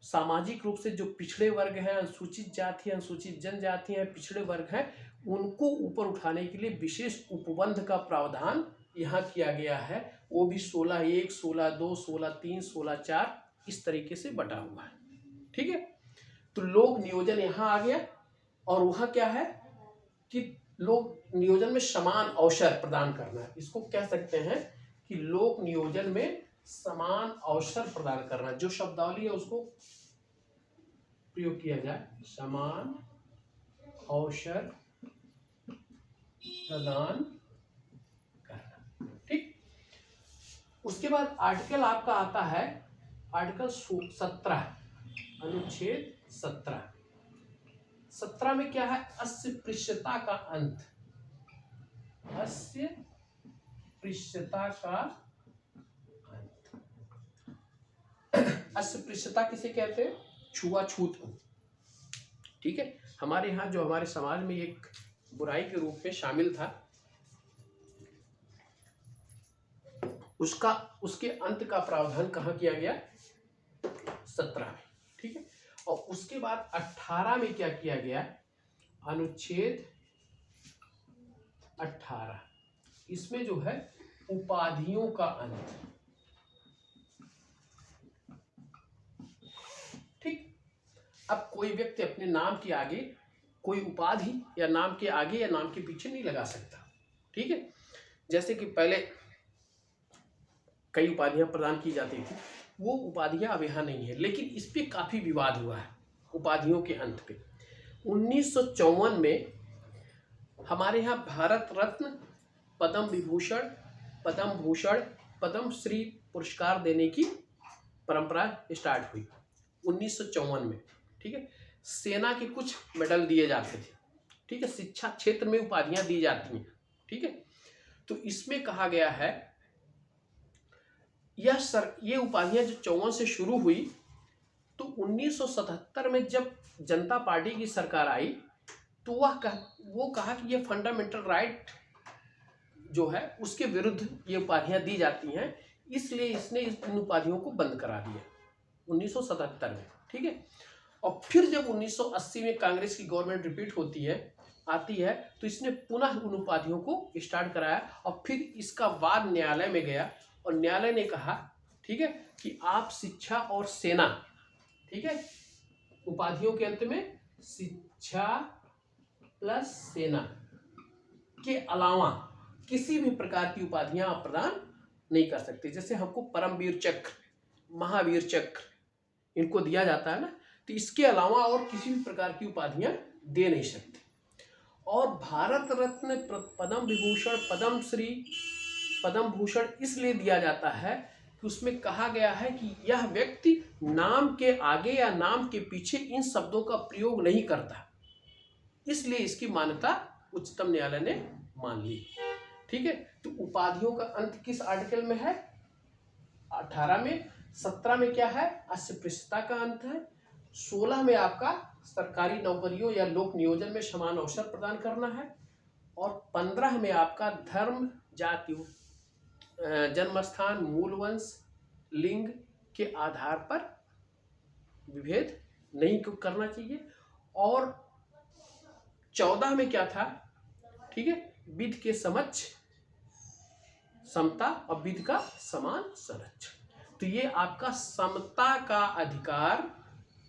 सामाजिक रूप से जो पिछड़े वर्ग हैं, अनुसूचित जाति, अनुसूचित जनजाति हैं, पिछड़े वर्ग हैं, उनको ऊपर उठाने के लिए विशेष उपबंध का प्रावधान यहाँ किया गया है। वो भी 16(1), 16(2), 16(3), 16(4) इस तरीके से बटा हुआ है, ठीक है। तो लोक नियोजन यहाँ आ गया। और वहाँ क्या है कि लोक नियोजन में समान अवसर प्रदान करना है, इसको कह सकते हैं कि लोक नियोजन में समान अवसर प्रदान करना। जो शब्दावली है उसको प्रयोग किया जाए, समान अवसर प्रदान करना, ठीक। उसके बाद आर्टिकल आपका आता है आर्टिकल 17, अनुच्छेद 17। 17 में क्या है, अस्पृश्यता का अंत। अस्पृश्यता का अंत। अस्पृश्यता किसे कहते हैं, छुआछूत को, ठीक है। हमारे यहाँ जो हमारे समाज में एक बुराई के रूप में शामिल था, उसके अंत का प्रावधान कहाँ किया गया, 17 में, ठीक है। और उसके बाद 18 में क्या किया गया, अनुच्छेद 18, इसमें जो है उपाधियों का अंत, ठीक। अब कोई व्यक्ति अपने नाम के आगे कोई उपाधि या नाम के आगे या नाम के पीछे नहीं लगा सकता, ठीक है। जैसे कि पहले कई उपाधियां प्रदान की जाती थी, वो उपाधियां अब यहाँ नहीं है, लेकिन इस पे काफी विवाद हुआ है उपाधियों के अंत पे। 1954 में हमारे यहाँ भारत रत्न, पद्म विभूषण, पद्म भूषण, पद्म श्री पुरस्कार देने की परंपरा स्टार्ट हुई 1954 में, ठीक है। सेना के कुछ मेडल दिए जाते थे, ठीक है, शिक्षा क्षेत्र में उपाधियां दी जाती हैं। ठीक है, तो इसमें कहा गया है ये उपाधियां जो 54 से शुरू हुई, तो 1977 में जब जनता पार्टी की सरकार आई तो वो कहा कि ये फंडामेंटल राइट जो है उसके विरुद्ध ये उपाधियां दी जाती हैं, इसलिए इसने इन उपाधियों को बंद करा दिया 1977 में। ठीक है, और फिर जब 1980 में कांग्रेस की गवर्नमेंट रिपीट आती है तो इसने पुनः उन उपाधियों को स्टार्ट कराया, और फिर इसका वाद न्यायालय में गया और न्यायालय ने कहा, ठीक है, कि आप शिक्षा और सेना, ठीक है, उपाधियों के अंत में शिक्षा प्लस सेना के अलावा किसी भी प्रकार की उपाधियां आप प्रदान नहीं कर सकते। जैसे हमको परमवीर चक्र, महावीर चक्र इनको दिया जाता है ना, तो इसके अलावा और किसी भी प्रकार की उपाधियां दे नहीं सकते। और भारत रत्न, पद्म विभूषण, पद्म भूषण इसलिए दिया जाता है कि उसमें कहा गया है कि यह व्यक्ति नाम के आगे या नाम के पीछे इन शब्दों का प्रयोग नहीं करता, इसलिए इसकी मान्यता उच्चतम न्यायालय ने मान ली। ठीक है, तो उपाधियों का अंत किस आर्टिकल में है? 18 में। 17 में क्या है? अस्पृश्यता का अंत है। 16 में आपका सरकारी नौकरियों या लोक नियोजन में समान अवसर प्रदान करना है, और 15 में आपका धर्म, जाति, जन्मस्थान, मूल वंश, लिंग के आधार पर विभेद नहीं करना चाहिए। और 14 में क्या था? ठीक है, विधि के समक्ष समता और विधि का समान संरक्षण। तो ये आपका समता का अधिकार,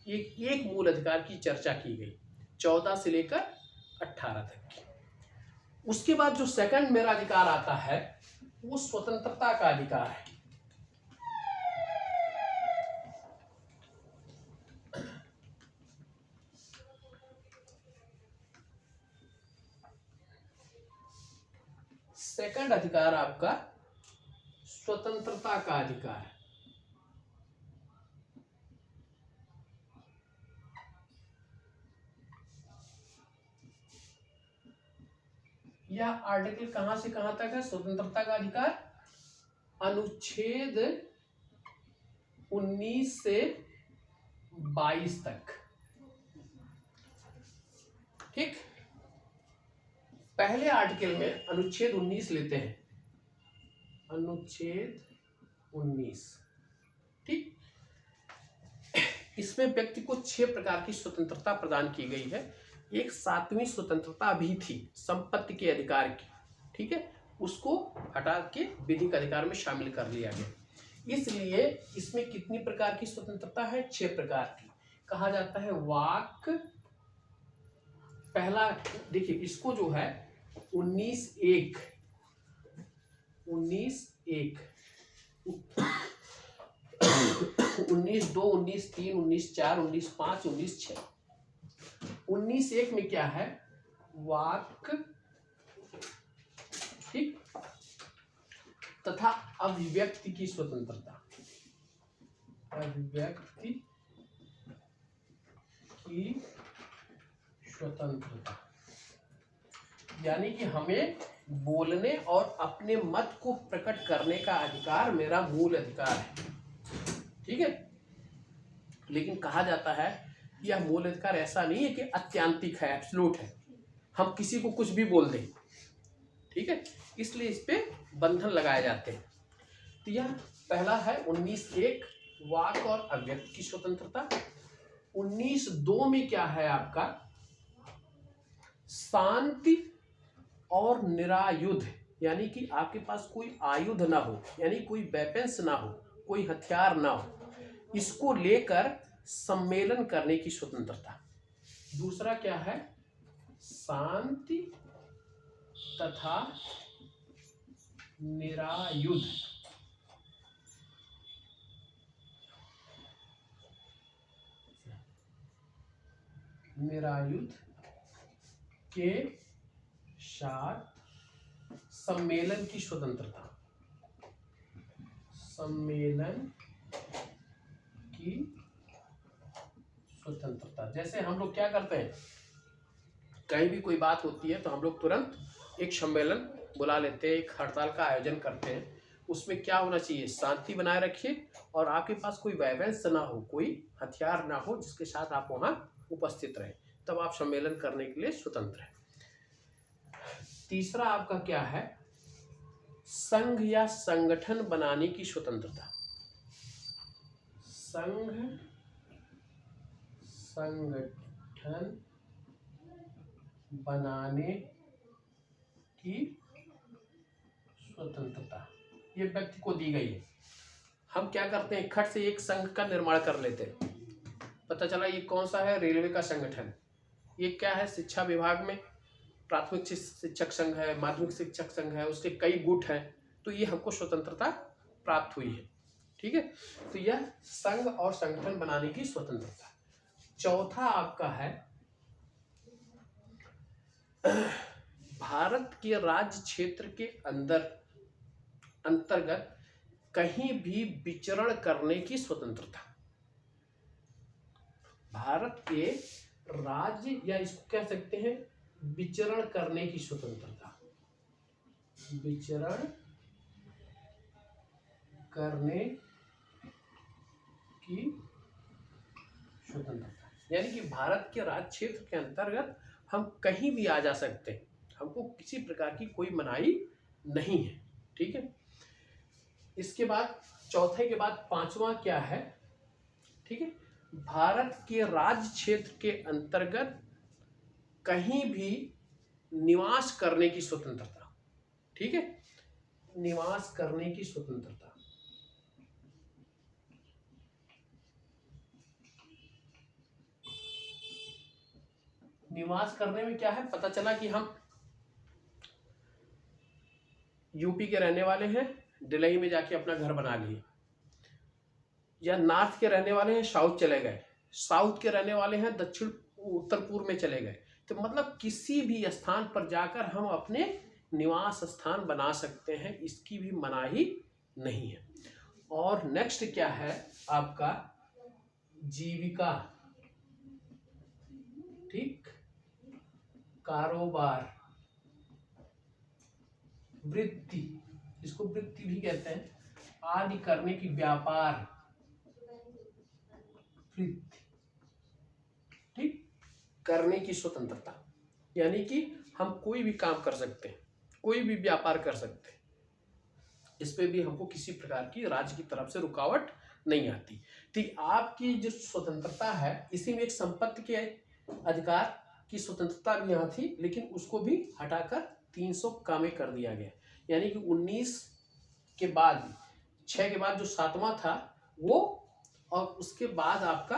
एक मूल अधिकार की चर्चा की गई 14 से लेकर 18 तक की। उसके बाद जो सेकंड मेरा अधिकार आता है वो स्वतंत्रता का अधिकार है। सेकंड अधिकार आपका स्वतंत्रता का अधिकार है। यह आर्टिकल कहां से कहां तक है? स्वतंत्रता का अधिकार अनुच्छेद 19 से 22 तक। ठीक, पहले आर्टिकल में अनुच्छेद 19 लेते हैं, अनुच्छेद 19। ठीक, इसमें व्यक्ति को 6 प्रकार की स्वतंत्रता प्रदान की गई है। एक 7वीं स्वतंत्रता भी थी संपत्ति के अधिकार की, ठीक है, उसको हटा के विधिक अधिकार में शामिल कर लिया गया। इसलिए इसमें कितनी प्रकार की स्वतंत्रता है? 6 प्रकार की। कहा जाता है वाक, पहला देखिए इसको जो है 19(1), 19(1), 19(2), 19(3), 19(4), 19(5), 19(6). 19(1) में क्या है? वाक, ठीक, तथा अभिव्यक्ति की स्वतंत्रता, अभिव्यक्ति की स्वतंत्रता, यानी कि हमें बोलने और अपने मत को प्रकट करने का अधिकार मेरा मूल अधिकार है। ठीक है, लेकिन कहा जाता है कि यह मूल अधिकार ऐसा नहीं है कि अत्यांतिक है, एब्सोल्यूट है, हम किसी को कुछ भी बोल दें। ठीक है, इसलिए इस पे बंधन लगाए जाते हैं। तो यह पहला है 19(1) वाक और अभिव्यक्ति की स्वतंत्रता। 19(2) में क्या है आपका? शांति और निरायुध, यानी कि आपके पास कोई आयुध ना हो, यानी कोई वेपन्स ना हो, कोई हथियार ना हो, इसको लेकर सम्मेलन करने की स्वतंत्रता। दूसरा क्या है? शांति तथा निरायुध, निरायुध के साथ सम्मेलन की स्वतंत्रता, सम्मेलन की स्वतंत्रता। जैसे हम लोग क्या करते हैं, कहीं भी कोई बात होती है तो हम लोग तुरंत एक सम्मेलन बुला लेते हैं, एक हड़ताल का आयोजन करते हैं। उसमें क्या होना चाहिए, शांति बनाए रखिए और आपके पास कोई वेपन्स ना हो, कोई हथियार ना हो जिसके साथ आप वहाँ उपस्थित रहें, तब आप सम्मेलन करने के लिए स्वतंत्र हैं। तीसरा आपका क्या है, संघ या संगठन बनाने की स्वतंत्रता। संघ संगठन बनाने की स्वतंत्रता ये व्यक्ति को दी गई है। हम क्या करते हैं, खट से एक संघ का निर्माण कर लेते हैं। पता चला ये कौन सा है, रेलवे का संगठन। ये क्या है, शिक्षा विभाग में प्राथमिक शिक्षक संघ है, माध्यमिक शिक्षक संघ है, उसके कई गुट हैं, तो ये हमको स्वतंत्रता प्राप्त हुई है। ठीक है, तो यह संघ और संगठन बनाने की स्वतंत्रता। चौथा आपका है भारत के राज्य क्षेत्र के अंतर्गत कहीं भी विचरण करने की स्वतंत्रता। भारत के राज्य या इसको कह सकते हैं विचरण करने की स्वतंत्रता। विचरण करने की स्वतंत्रता यानी कि भारत के राज्य क्षेत्र के अंतर्गत हम कहीं भी आ जा सकते हैं, हमको किसी प्रकार की कोई मनाही नहीं है। ठीक है, इसके बाद चौथे के बाद पांचवा क्या है, ठीक है, भारत के राज्य क्षेत्र के अंतर्गत कहीं भी निवास करने की स्वतंत्रता। ठीक है, निवास करने की स्वतंत्रता। निवास करने में क्या है, पता चला कि हम यूपी के रहने वाले हैं, दिल्ली में जाके अपना घर बना लिए, या नॉर्थ के रहने वाले हैं साउथ चले गए, साउथ के रहने वाले हैं दक्षिण उत्तर पूर्व में चले गए। तो मतलब किसी भी स्थान पर जाकर हम अपने निवास स्थान बना सकते हैं, इसकी भी मनाही नहीं है। और नेक्स्ट क्या है आपका, जीविका, ठीक, कारोबार, वृत्ति, इसको वृत्ति भी कहते हैं, आदि करने की, व्यापार वृत्ति, ठीक, करने की स्वतंत्रता। यानी कि हम कोई भी काम कर सकते हैं, कोई भी व्यापार कर सकते हैं, इस पे भी हमको किसी प्रकार की राज्य की तरफ से रुकावट नहीं आती। तो आपकी जो स्वतंत्रता है, इसी में एक संपत्ति के अधिकार की स्वतंत्रता भी यहाँ थी, लेकिन उसको भी हटाकर 300 कामे कर दिया गया। यानी कि 19 के बाद 6 के बाद जो 7वां था वो, और उसके बाद आपका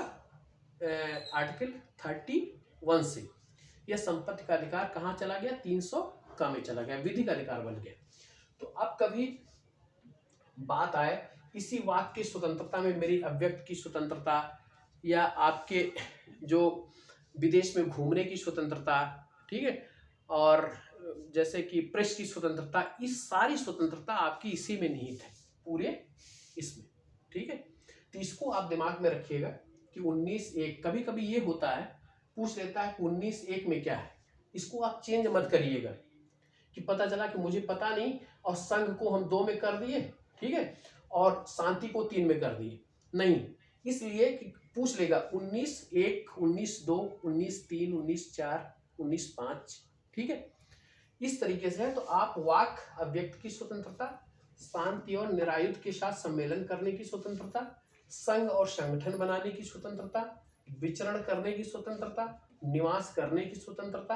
आर्टिकल 31 से यह संपत्ति का अधिकार कहाँ चला गया, 300 कामे चला गया, विधि का अधिकार बन गया। तो अब कभी बात आए इसी वाक की स्वतंत्रता में, मेरी अभिव्यक्ति की स्वतंत्रता, या आपके जो विदेश में घूमने की स्वतंत्रता, ठीक है, और जैसे कि प्रेस की स्वतंत्रता, इस सारी स्वतंत्रता आपकी इसी में निहित है, पूरे इसमें। ठीक है, तो इसको आप दिमाग में रखिएगा कि 19(1), कभी कभी ये होता है, पूछ लेता है कि 19(1) में क्या है, इसको आप चेंज मत करिएगा कि पता चला कि मुझे पता नहीं और संघ को हम 2 में कर दिए, ठीक है, और शांति को 3 में कर दिए, नहीं, इसलिए कि पूछ लेगा 19(1), 19(2), 19(3), 19(4), 19(5), ठीक है, इस तरीके से है। तो आप वाक अभिव्यक्ति की स्वतंत्रता, शांति और निरायुध के साथ सम्मेलन करने की स्वतंत्रता, संघ और संगठन बनाने की स्वतंत्रता, विचरण करने की स्वतंत्रता, निवास करने की स्वतंत्रता,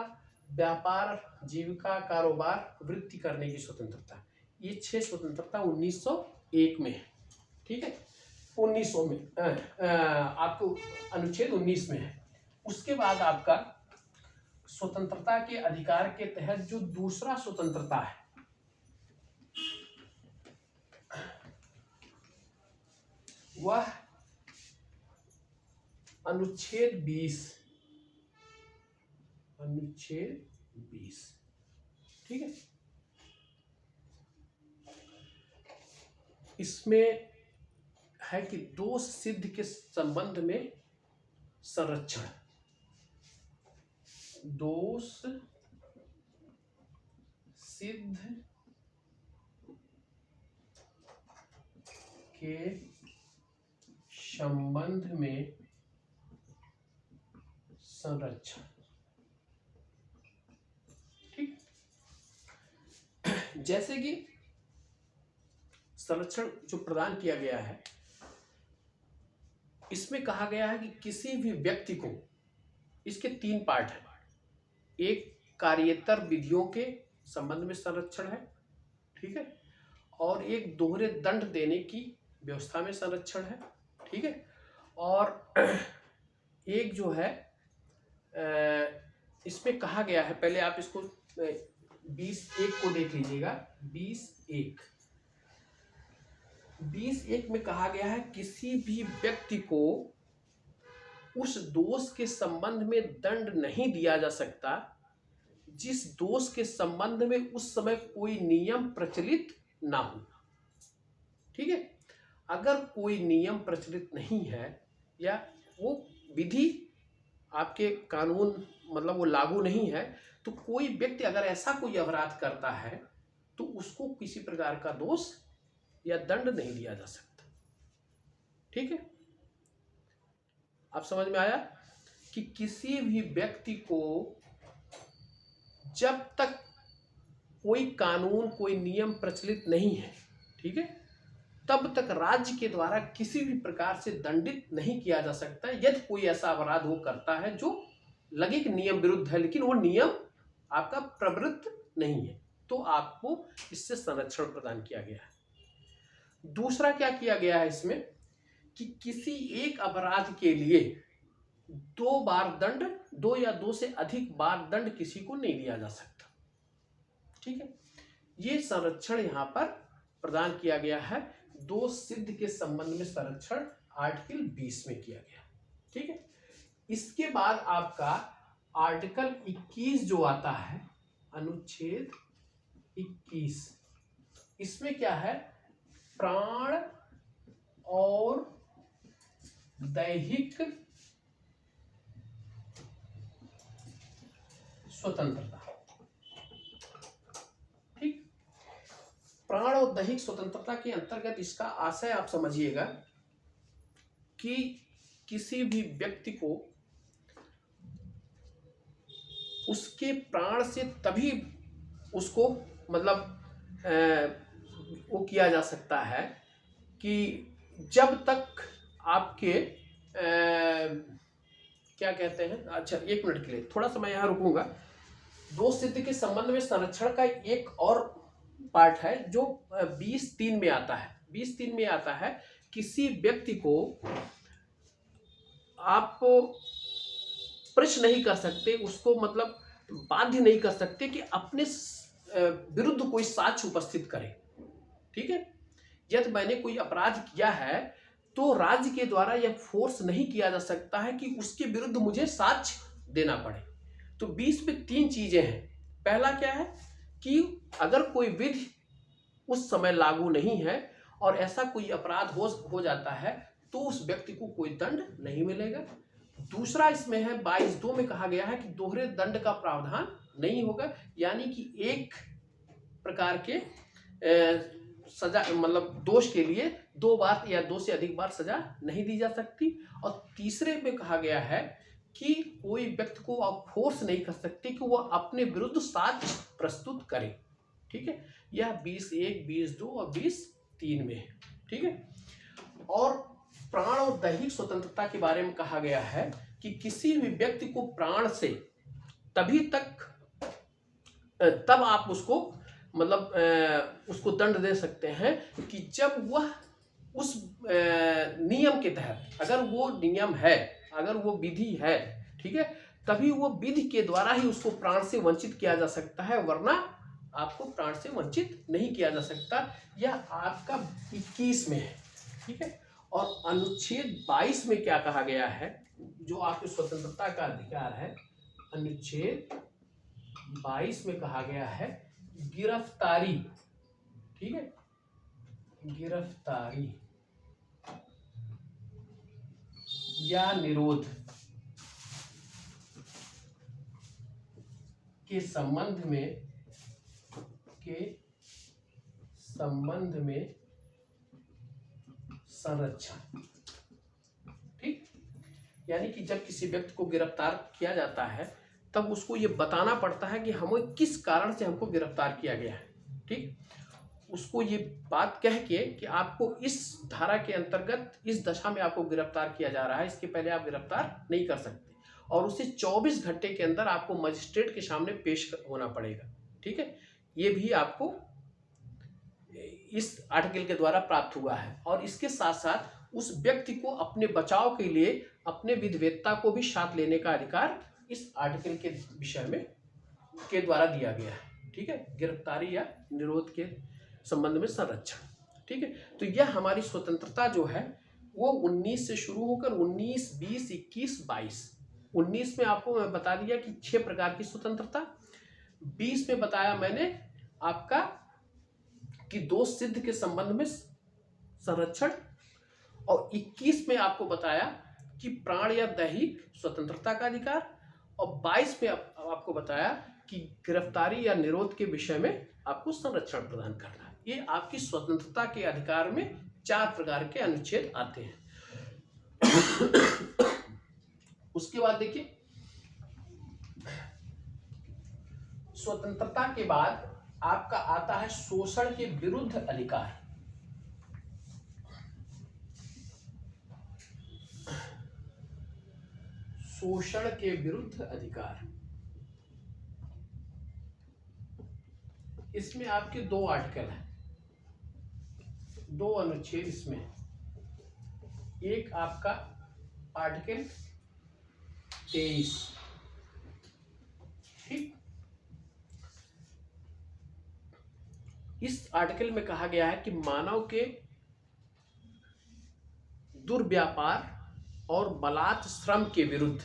व्यापार, जीविका, कारोबार, वृत्ति करने की स्वतंत्रता, ये 6 स्वतंत्रता 1901 में है। ठीक है, 1900 में आपको अनुच्छेद 19 में है। उसके बाद आपका स्वतंत्रता के अधिकार के तहत जो दूसरा स्वतंत्रता है, वह अनुच्छेद 20, अनुच्छेद 20, ठीक है। इसमें है कि दोष सिद्ध के संबंध में संरक्षण, दोष सिद्ध के संबंध में संरक्षण। ठीक, जैसे कि संरक्षण जो प्रदान किया गया है, इसमें कहा गया है कि किसी भी व्यक्ति को, इसके 3 पार्ट हैं। एक कार्येतर विधियों के संबंध में संरक्षण है, ठीक है, और एक दोहरे दंड देने की व्यवस्था में संरक्षण है, ठीक है, और एक जो है इसमें कहा गया है, पहले आप इसको 20(1) को देख लीजिएगा। 20(1) में कहा गया है किसी भी व्यक्ति को उस दोष के संबंध में दंड नहीं दिया जा सकता जिस दोष के संबंध में उस समय कोई नियम प्रचलित ना हो। ठीक है, अगर कोई नियम प्रचलित नहीं है या वो विधि आपके कानून मतलब वो लागू नहीं है, तो कोई व्यक्ति अगर ऐसा कोई अपराध करता है तो उसको किसी प्रकार का दोष या दंड नहीं दिया जा सकता। ठीक है, आप समझ में आया कि किसी भी व्यक्ति को जब तक कोई कानून कोई नियम प्रचलित नहीं है, ठीक है, तब तक राज्य के द्वारा किसी भी प्रकार से दंडित नहीं किया जा सकता यदि कोई ऐसा अपराध वो करता है जो लगे कि नियम विरुद्ध है लेकिन वो नियम आपका प्रवृत्त नहीं है, तो आपको इससे संरक्षण प्रदान किया गया है। दूसरा क्या किया गया है इसमें कि किसी एक अपराध के लिए 2 बार दंड, 2 या 2 से अधिक बार दंड किसी को नहीं दिया जा सकता। ठीक है, ये संरक्षण यहां पर प्रदान किया गया है। दोष सिद्ध के संबंध में संरक्षण आर्टिकल 20 में किया गया। ठीक है, इसके बाद आपका आर्टिकल 21 जो आता है, अनुच्छेद 21, इसमें क्या है, प्राण और दैहिक स्वतंत्रता। ठीक, प्राण और दैहिक स्वतंत्रता के अंतर्गत इसका आशय आप समझिएगा कि किसी भी व्यक्ति को उसके प्राण से तभी उसको मतलब वो किया जा सकता है कि जब तक आपके क्या कहते हैं, अच्छा 1 मिनट के लिए थोड़ा सा मैं यहाँ रुकूंगा। दोष सिद्ध के संबंध में संरक्षण का एक और पार्ट है जो 20(3) में आता है। 20(3) में आता है किसी व्यक्ति को आप प्रश्न नहीं कर सकते, उसको मतलब बाध्य नहीं कर सकते कि अपने विरुद्ध कोई साक्ष्य उपस्थित करे। ठीक है, यदि मैंने कोई अपराध किया है तो राज्य के द्वारा यह फोर्स नहीं किया जा सकता है कि उसके विरुद्ध मुझे साक्ष्य देना पड़े। तो 20 में 3 चीजें हैं। पहला क्या है कि अगर कोई विधि उस समय लागू नहीं है और ऐसा कोई अपराध हो जाता है तो उस व्यक्ति को कोई दंड नहीं मिलेगा। दूसरा इसमें है 22(2) में कहा गया है कि दोहरे दंड का प्रावधान नहीं होगा, यानी कि एक प्रकार के सजा मतलब दोष के लिए 2 बार या 2 से अधिक बार सजा नहीं दी जा सकती। और तीसरे में कहा गया है कि कोई व्यक्ति को आप फोर्स नहीं कर सकते कि वह अपने विरुद्ध साक्ष्य प्रस्तुत करे। ठीक है, यह 20(1), 20(2) और 20(3) में है। ठीक है, और प्राण और दैहिक स्वतंत्रता के बारे में कहा गया है कि किसी भी व्यक्ति को प्राण से तभी तक तब आप उसको मतलब उसको दंड दे सकते हैं कि जब वह उस नियम के तहत, अगर वो नियम है, अगर वो विधि है, ठीक है, तभी वो विधि के द्वारा ही उसको प्राण से वंचित किया जा सकता है, वरना आपको प्राण से वंचित नहीं किया जा सकता। यह आपका 21 में है। ठीक है, और अनुच्छेद 22 में क्या कहा गया है, जो आपकी स्वतंत्रता का अधिकार है, अनुच्छेद 22 में कहा गया है गिरफ्तारी। ठीक है, गिरफ्तारी या निरोध। के संबंध में संरक्षण। ठीक, यानी कि जब किसी व्यक्ति को गिरफ्तार किया जाता है तब उसको ये बताना पड़ता है कि हमें किस कारण से हमको गिरफ्तार किया गया है। ठीक, उसको ये बात कह के कि आपको इस धारा के अंतर्गत इस दशा में आपको गिरफ्तार किया जा रहा है, इसके पहले आप गिरफ्तार नहीं कर सकते, और उसे 24 घंटे के अंदर आपको मजिस्ट्रेट के सामने पेश होना पड़ेगा। ठीक है, ये भी आपको इस आर्टिकल के द्वारा प्राप्त हुआ है। और इसके साथ साथ उस व्यक्ति को अपने बचाव के लिए अपने विधिवेत्ता को भी साथ लेने का अधिकार इस आर्टिकल के विषय में के द्वारा दिया गया है। ठीक है, गिरफ्तारी या निरोध के संबंध में संरक्षण। ठीक है, तो यह हमारी स्वतंत्रता जो है वो 19 से शुरू होकर 19, 20, 21, 22। 19 में आपको मैं बता दिया कि 6 प्रकार की स्वतंत्रता। 20 में बताया मैंने आपका कि दोष सिद्ध के संबंध में संरक्षण, और 21 में आपको बताया कि प्राण या दैहिक स्वतंत्रता का अधिकार, और 22 में आपको बताया कि गिरफ्तारी या निरोध के विषय में आपको संरक्षण प्रदान करना है। ये आपकी स्वतंत्रता के अधिकार में 4 प्रकार के अनुच्छेद आते हैं। उसके बाद देखिए, स्वतंत्रता के बाद आपका आता है शोषण के विरुद्ध अधिकार। शोषण के विरुद्ध अधिकार, इसमें आपके 2 आर्टिकल हैं, 2 अनुच्छेद इसमें। एक आपका आर्टिकल 23। ठीक, इस आर्टिकल में कहा गया है कि मानव के दुर्व्यापार और बलात् श्रम के विरुद्ध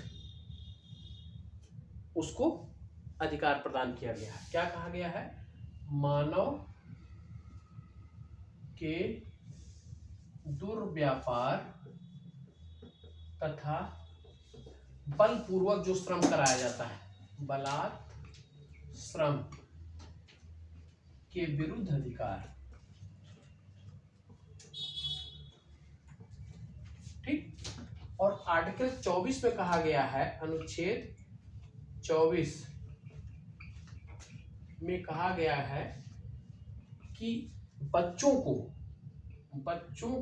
उसको अधिकार प्रदान किया गया है। क्या कहा गया है? मानव के दुर्व्यापार तथा बलपूर्वक जो श्रम कराया जाता है, बलात् श्रम के विरुद्ध अधिकार। ठीक, और आर्टिकल 24 में कहा गया है, अनुच्छेद 24 में कहा गया है कि बच्चों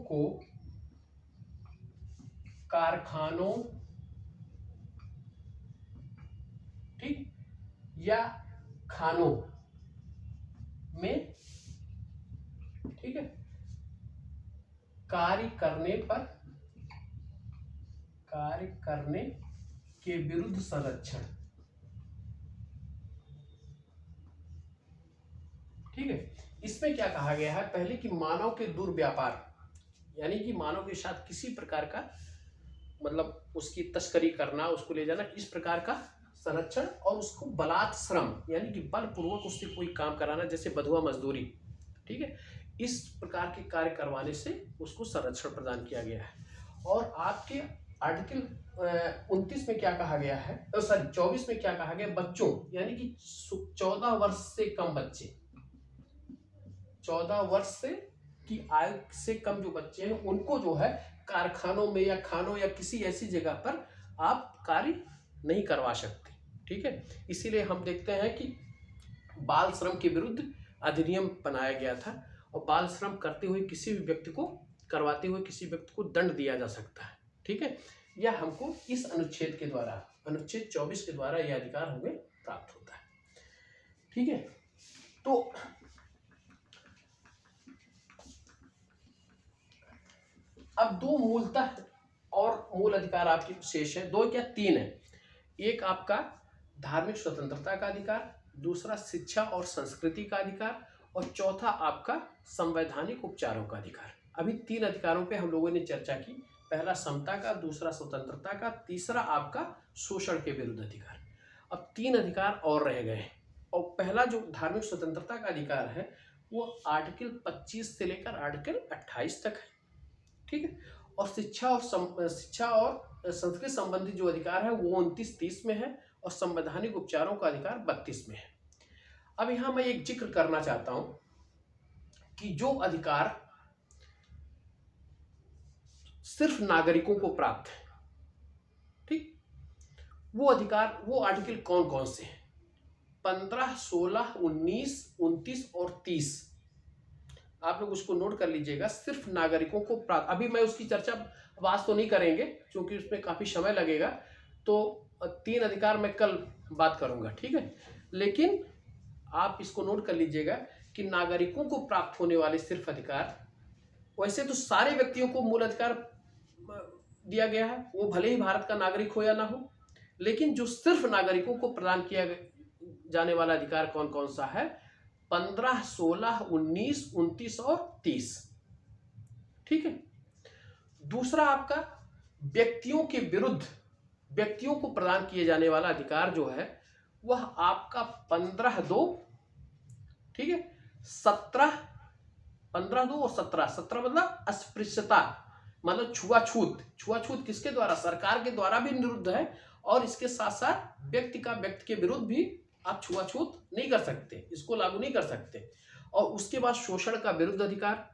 को कारखानों, ठीक, या खानों में, ठीक है, कार्य करने के विरुद्ध संरक्षण। ठीक है, इसमें क्या कहा गया है? पहले कि मानव के दुर्व्यापार, यानी कि मानव के साथ किसी प्रकार का मतलब उसकी तस्करी करना, उसको ले जाना, इस प्रकार का संरक्षण, और उसको बलात् श्रम यानी कि बलपूर्वक उससे कोई काम कराना, जैसे बधुआ मजदूरी, ठीक है, इस प्रकार के कार्य करवाने से उसको संरक्षण प्रदान किया गया है। और आपके आर्टिकल 29 में क्या कहा गया है, सॉरी 24 में क्या कहा गया? बच्चों यानी कि 14 वर्ष से कम बच्चे, 14 वर्ष से की आयु से कम जो बच्चे हैं उनको जो है कारखानों में या खानों या किसी ऐसी जगह पर आप कार्य नहीं करवा सकते। ठीक है, इसीलिए हम देखते हैं कि बाल श्रम के विरुद्ध अधिनियम बनाया गया था, और बाल श्रम करते हुए किसी भी व्यक्ति को, करवाते हुए किसी व्यक्ति को दंड दिया जा सकता है। ठीक है, यह हमको इस अनुच्छेद के द्वारा, अनुच्छेद 24 के द्वारा यह अधिकार हमें प्राप्त होता है। ठीक है, तो अब 2 मूलतः और मूल अधिकार आपके शेष है, 2 क्या 3 है। एक आपका धार्मिक स्वतंत्रता का अधिकार, दूसरा शिक्षा और संस्कृति का अधिकार, और चौथा आपका संवैधानिक उपचारों का अधिकार। अभी 3 अधिकारों पे हम लोगों ने चर्चा की, पहला समता का, दूसरा स्वतंत्रता का, तीसरा आपका शोषण के विरुद्ध अधिकार। अब 3 अधिकार और रह गए, और पहला जो धार्मिक स्वतंत्रता का अधिकार है वो आर्टिकल 25 से लेकर आर्टिकल 28 तक है। ठीक है, और शिक्षा और संस्कृति संबंधी जो अधिकार है वो 29, 30 में है, और संवैधानिक उपचारों का अधिकार 32 में है। अब यहाँ मैं एक जिक्र करना चाहता हूं कि जो अधिकार सिर्फ नागरिकों को प्राप्त है, ठीक, वो अधिकार, वो आर्टिकल कौन कौन से हैं? 15, 16, 19, 29 और 30। आप लोग उसको नोट कर लीजिएगा। सिर्फ नागरिकों को प्राप्त, अभी मैं उसकी चर्चा आज तो नहीं करेंगे क्योंकि उसमें काफी समय लगेगा, तो 3 अधिकार मैं कल बात करूंगा, ठीक है। लेकिन आप इसको नोट कर लीजिएगा कि नागरिकों को प्राप्त होने वाले सिर्फ अधिकार, वैसे तो सारे व्यक्तियों को मूल अधिकार दिया गया है, वो भले ही भारत का नागरिक हो या ना हो, लेकिन जो सिर्फ नागरिकों को प्रदान किया जाने वाला अधिकार कौन कौन सा है? 15, 16, 19, 29 और 30, ठीक है। दूसरा आपका व्यक्तियों के विरुद्ध व्यक्तियों को प्रदान किए जाने वाला अधिकार जो है वह आपका 15(2), ठीक है, 17, 15(2) और 17 मतलब अस्पृश्यता, मतलब छुआछूत किसके द्वारा? सरकार के द्वारा भी निरुद्ध है, और इसके साथ साथ व्यक्ति के विरुद्ध भी आप छुआछूत नहीं कर सकते, इसको लागू नहीं कर सकते। और उसके बाद शोषण का विरुद्ध अधिकार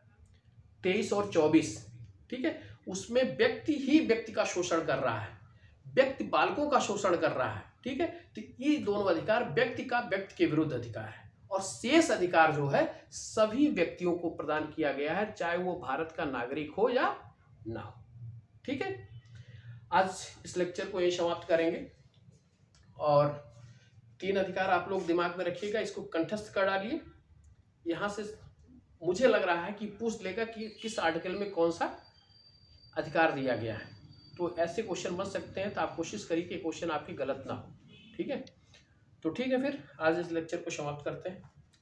23 और 24, ठीक है, उसमें व्यक्ति ही व्यक्ति का शोषण कर रहा है, व्यक्ति बालकों का शोषण कर रहा है, ठीक है। तो ये दोनों अधिकार व्यक्ति के विरुद्ध अधिकार है। और शेष अधिकार जो है सभी व्यक्तियों को प्रदान किया गया है, चाहे वो भारत का नागरिक हो या ना हो, ठीक है। आज इस लेक्चर को यही समाप्त करेंगे, और 3 अधिकार आप लोग दिमाग में रखिएगा, इसको कंठस्थ कर डालिए। यहाँ से मुझे लग रहा है कि पूछ लेगा कि किस आर्टिकल में कौन सा अधिकार दिया गया है, तो ऐसे क्वेश्चन बन सकते हैं, तो आप कोशिश करिए कि क्वेश्चन आपकी गलत ना हो, ठीक है। तो ठीक है, फिर आज इस लेक्चर को समाप्त करते हैं।